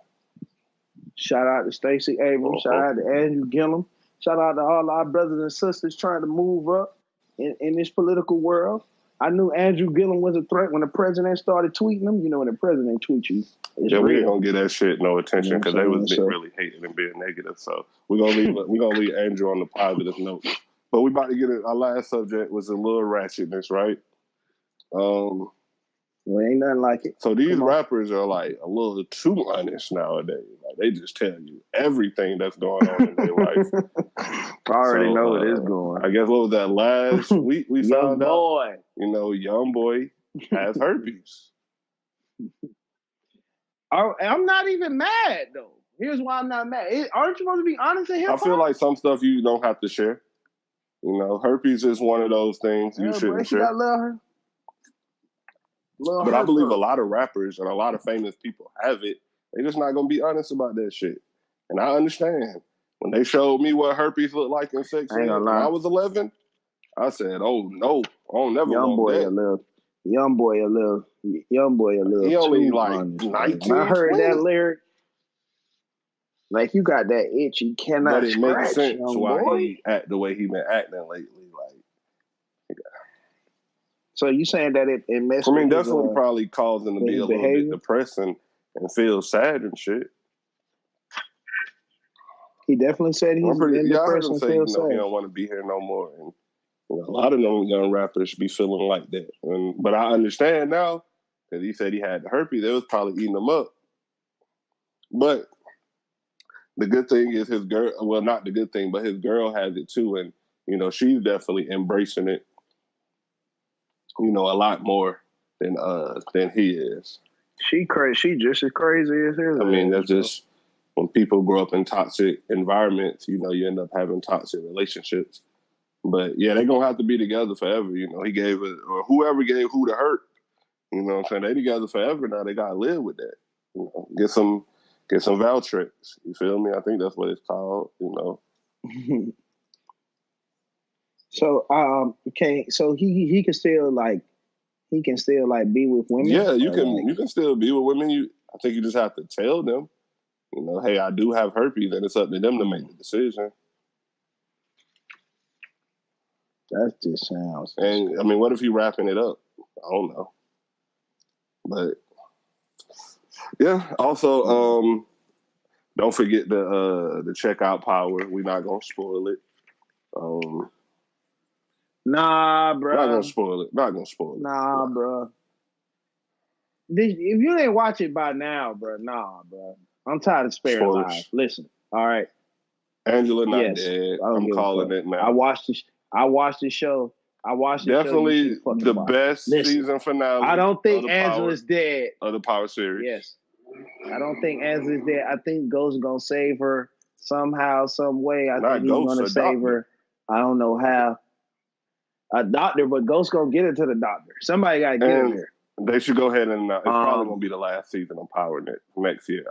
Shout out to Stacey Abrams. Shout out to Andrew Gillum. Shout out to all our brothers and sisters trying to move up in this political world. I knew Andrew Gillum was a threat when the president started tweeting him. You know, when the president tweets you, we ain't gonna give that shit no attention because they was really hating and being negative. So we're gonna leave Andrew on the positive note. But we about to get it. Our last subject was a little ratchetness, right? Well, ain't nothing like it. So these rappers are like a little too honest nowadays. Like they just tell you everything that's going on in their life. I already know where it's going. I guess what was that last week we found out? You know, young boy has herpes. I'm not even mad though. Here's why I'm not mad. Aren't you supposed to be honest in hip hop? I feel like some stuff you don't have to share. You know, herpes is one of those things you shouldn't share. But I believe a lot of rappers and a lot of famous people have it. They're just not going to be honest about that shit. And I understand. When they showed me what herpes looked like in sex ed when I was 11, I said, oh, no, I don't never want that. Young boy a little. He only like 19, I heard 20. That lyric. Like, you got that itch you cannot But it scratch, makes sense why he act the way he been acting lately. Like, so you saying that it messed with definitely probably caused him to be a little bit depressed and feel sad and shit. He definitely said he's been depressed and feel sad. He don't want to be here no more. And a lot of them young rappers be feeling like that. But I understand now that he said he had the herpes. They was probably eating him up. But the good thing is his girl, well, not the good thing, but his girl has it too. And, you know, she's definitely embracing it, you know, a lot more than he is. She crazy. She just as crazy as him. I mean, that's just when people grow up in toxic environments, you know, you end up having toxic relationships. But yeah, they're gonna have to be together forever. You know, he gave it, or whoever gave who the hurt. You know what I'm saying? They together forever now. They gotta live with that. You know, get some Valtrex. You feel me? I think that's what it's called. You know. So okay, so he can still like be with women. Yeah, you can still be with women. I think you just have to tell them. You know, hey, I do have herpes, and it's up to them to make the decision. That just sounds. And I mean, what if he wrapping it up? I don't know. But yeah, also, Don't forget the checkout power. We're not gonna spoil it. Nah, bro. Not gonna spoil it. Nah, bro. If you didn't watch it by now, bro, nah, bro. I'm tired of sparing lives. Listen, all right. Angela not dead. I'm calling it now. I watched the show. Definitely the best season finale. I don't think Angela's dead. Of the Power series. Yes. I don't think Angela's dead. I think Ghost is gonna save her somehow, some way. I think he's gonna save her. I don't know how. A doctor, but Ghost gonna get it to the doctor. Somebody gotta get in there. They should go ahead and it's probably gonna be the last season of Power next year.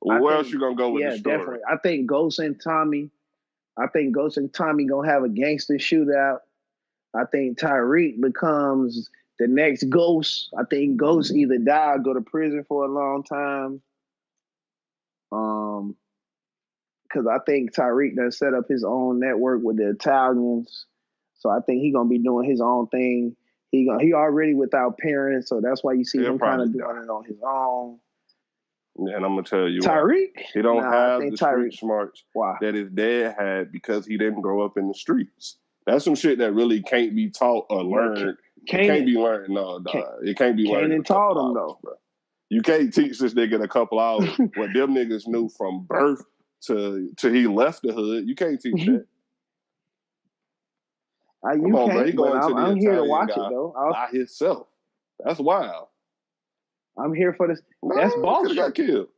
Where else you gonna go with the story? Definitely. I think Ghost and Tommy gonna have a gangster shootout. I think Tyreek becomes the next Ghost. I think Ghost either die or go to prison for a long time. Because I think Tyreek done set up his own network with the Italians. So I think he's gonna be doing his own thing. He already without parents, so that's why you see him kind of doing it on his own. And I'm gonna tell you, Tyreek, he don't have the street smarts that his dad had because he didn't grow up in the streets. That's some shit that really can't be taught or learned. It can't be learned. No, it can't be learned. Kanan taught him though, bro. You can't teach this nigga in a couple hours what them niggas knew from birth to he left the hood. You can't teach that. I'm here to watch it though. By himself. That's wild. I'm here for this. That's boss. He got killed.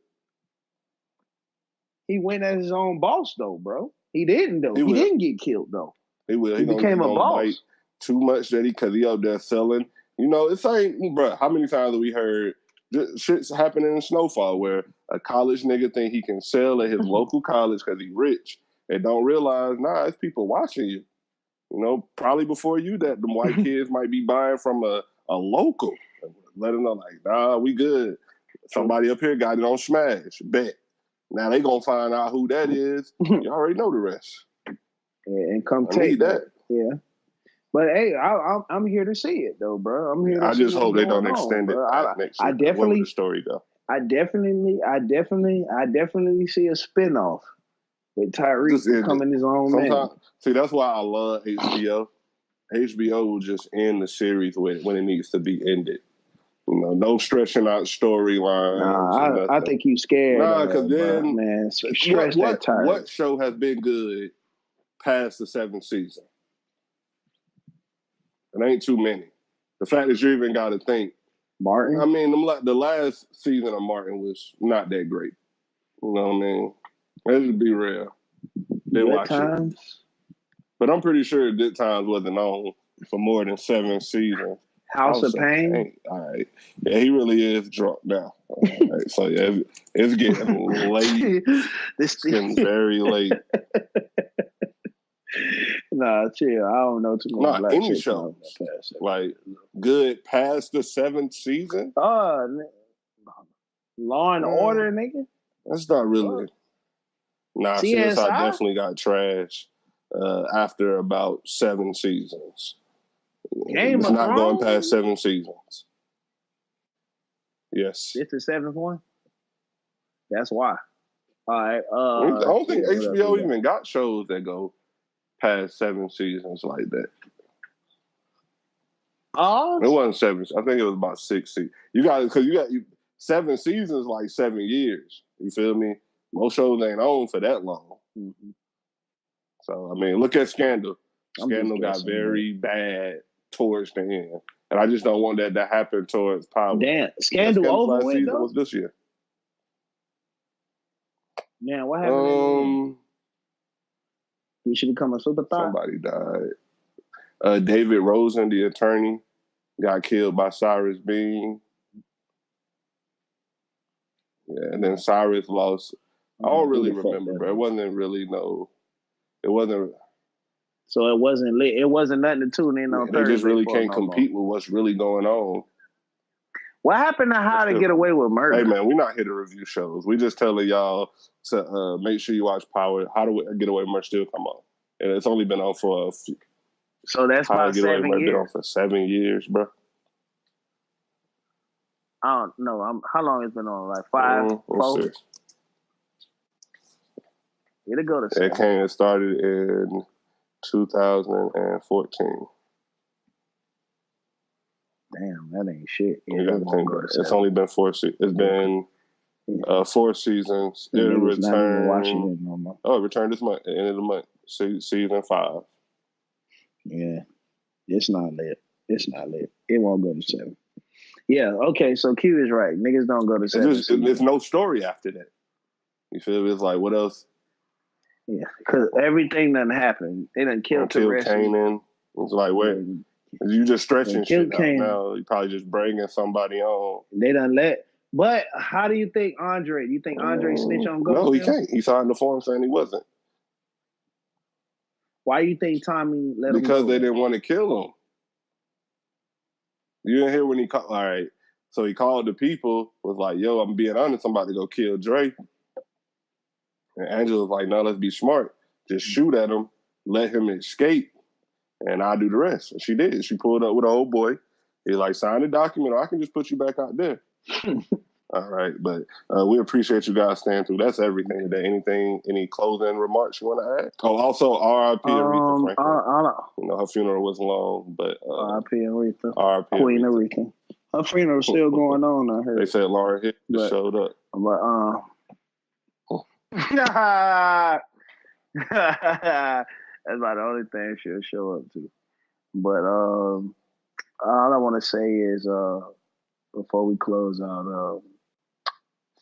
He went as his own boss though, bro. He didn't though. He didn't get killed though. He will. He became a boss. Too much that because he out there selling. You know, it's ain't, bro. How many times have we heard shit's happening in Snowfall where a college nigga think he can sell at his local college because he rich and don't realize, it's people watching you. You know, probably before you that them white kids might be buying from a local. Let them know, like, we good. Somebody up here got it on Smash. Bet. Now they gonna find out who that is. You already know the rest. Yeah, and come take that. Yeah. But hey, I'm here to see it though, bro. I'm here. I just hope they don't extend it next year. Where would the story go? I definitely see a spinoff with Tyreek becoming his own man. See, that's why I love HBO. HBO will just end the series when it needs to be ended. You know, no stretching out storylines. I think you scared. Because then, man, stretch that time. What show has been good past the 7th season? It ain't too many. The fact that you even got to think. Martin? I mean, the last season of Martin was not that great. You know what I mean? Let's just be real. Good Times? But I'm pretty sure Good Times wasn't on for more than 7 seasons. House of Pain? All right. Yeah, he really is drunk now. All right. So, yeah, it's getting late. It's getting very late. Nah, chill. I don't know too much. Not any shows. Like, good past the 7th season? Law and Order, nigga? That's not really. Nah, CSI definitely got trash after about 7 seasons. It's not going past 7 seasons. Yes. It's the 7th one? That's why. All right. I don't think HBO even got shows that go past 7 seasons like that. It wasn't 7. I think it was about 6 seasons. You got 7 seasons, like 7 years. You feel me? Most shows ain't on for that long. Mm-hmm. So I mean, look at Scandal. Scandal got very bad towards the end, and I just don't want that to happen towards Power. Damn, Scandal over with though? Was this year? Man, what happened? You should become a superstar. Somebody died. David Rosen, the attorney, got killed by Cyrus Bean. Yeah, and then Cyrus lost. I don't really remember, but it wasn't really It wasn't. So it wasn't lit. It wasn't nothing to tune in on Thursday. They just really can't compete with what's really going on. What happened to How to Get Away with Murder? Hey, man, we're not here to review shows. We just telling y'all to make sure you watch Power. How to Get Away with Murder still come on. And it's only been on for a few. So that's about 7 years. Been on for 7 years, bro. I don't know. How long it's been on? Like 5, 4? It'll go to 7. It started in 2014. Damn, that ain't shit. You gotta think about it. It's only been 4 seasons. It's been 4 seasons. It'll return. No more. Oh, it returned this month, at the end of the month. Season 5. Yeah, it's not lit. It won't go to 7. Yeah, okay. So Q is right. Niggas don't go to 7. There's no story after that. You feel me? It's like, what else? Yeah, because everything done happened. They done killed Kanan. It's like, wait, you just stretching shit out now. You probably just bringing somebody on. They done let. But how do you think Andre? You think Andre snitch on Ghost? No, he can't. He signed the form saying he wasn't. Why you think Tommy let him go? Because they didn't want to kill him. You didn't hear when he called. All right. So he called the people, was like, yo, I'm being honest, I'm about to go kill Dre. And Angela was like, no, let's be smart. Just shoot at him, let him escape, and I'll do the rest. And she did. She pulled up with an old boy. He like, sign the document, or I can just put you back out there. All right, but we appreciate you guys staying through. That's everything today. Any closing remarks you want to add? Oh, also R.I.P. Aretha Franklin. You know, her funeral wasn't long, but R.I.P. Aretha. R.I.P. Queen Aretha. Her funeral's still going on, I heard. They said Lauryn Hill just showed up. But that's about the only thing she'll show up to. But all I want to say is before we close out,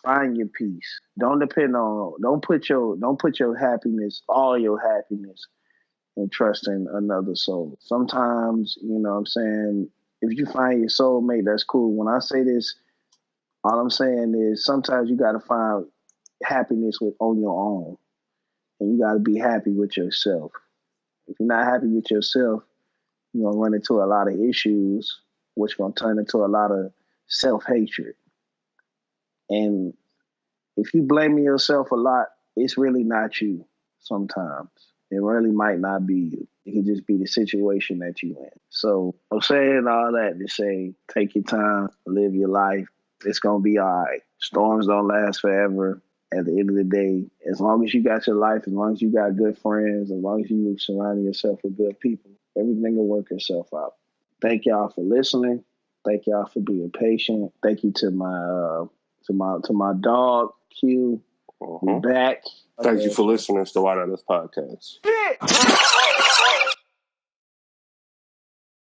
find your peace. Don't put your happiness, all your happiness, and trust in another soul. Sometimes, you know what I'm saying, if you find your soulmate, that's cool. When I say this, all I'm saying is sometimes you got to find happiness on your own, and you got to be happy with yourself. If you're not happy with yourself, you're going to run into a lot of issues, which is going to turn into a lot of self-hatred. And if you blame yourself a lot, it's really not you sometimes. It really might not be you. It could just be the situation that you in. So I'm saying all that to say, take your time, live your life. It's going to be all right. Storms don't last forever. At the end of the day, as long as you got your life, as long as you got good friends, as long as you surround yourself with good people, everything will work itself out. Thank y'all for listening. Thank y'all for being patient. Thank you to my dog, Q. We're back. Thank you for listening to the WhyNotUsPodcast.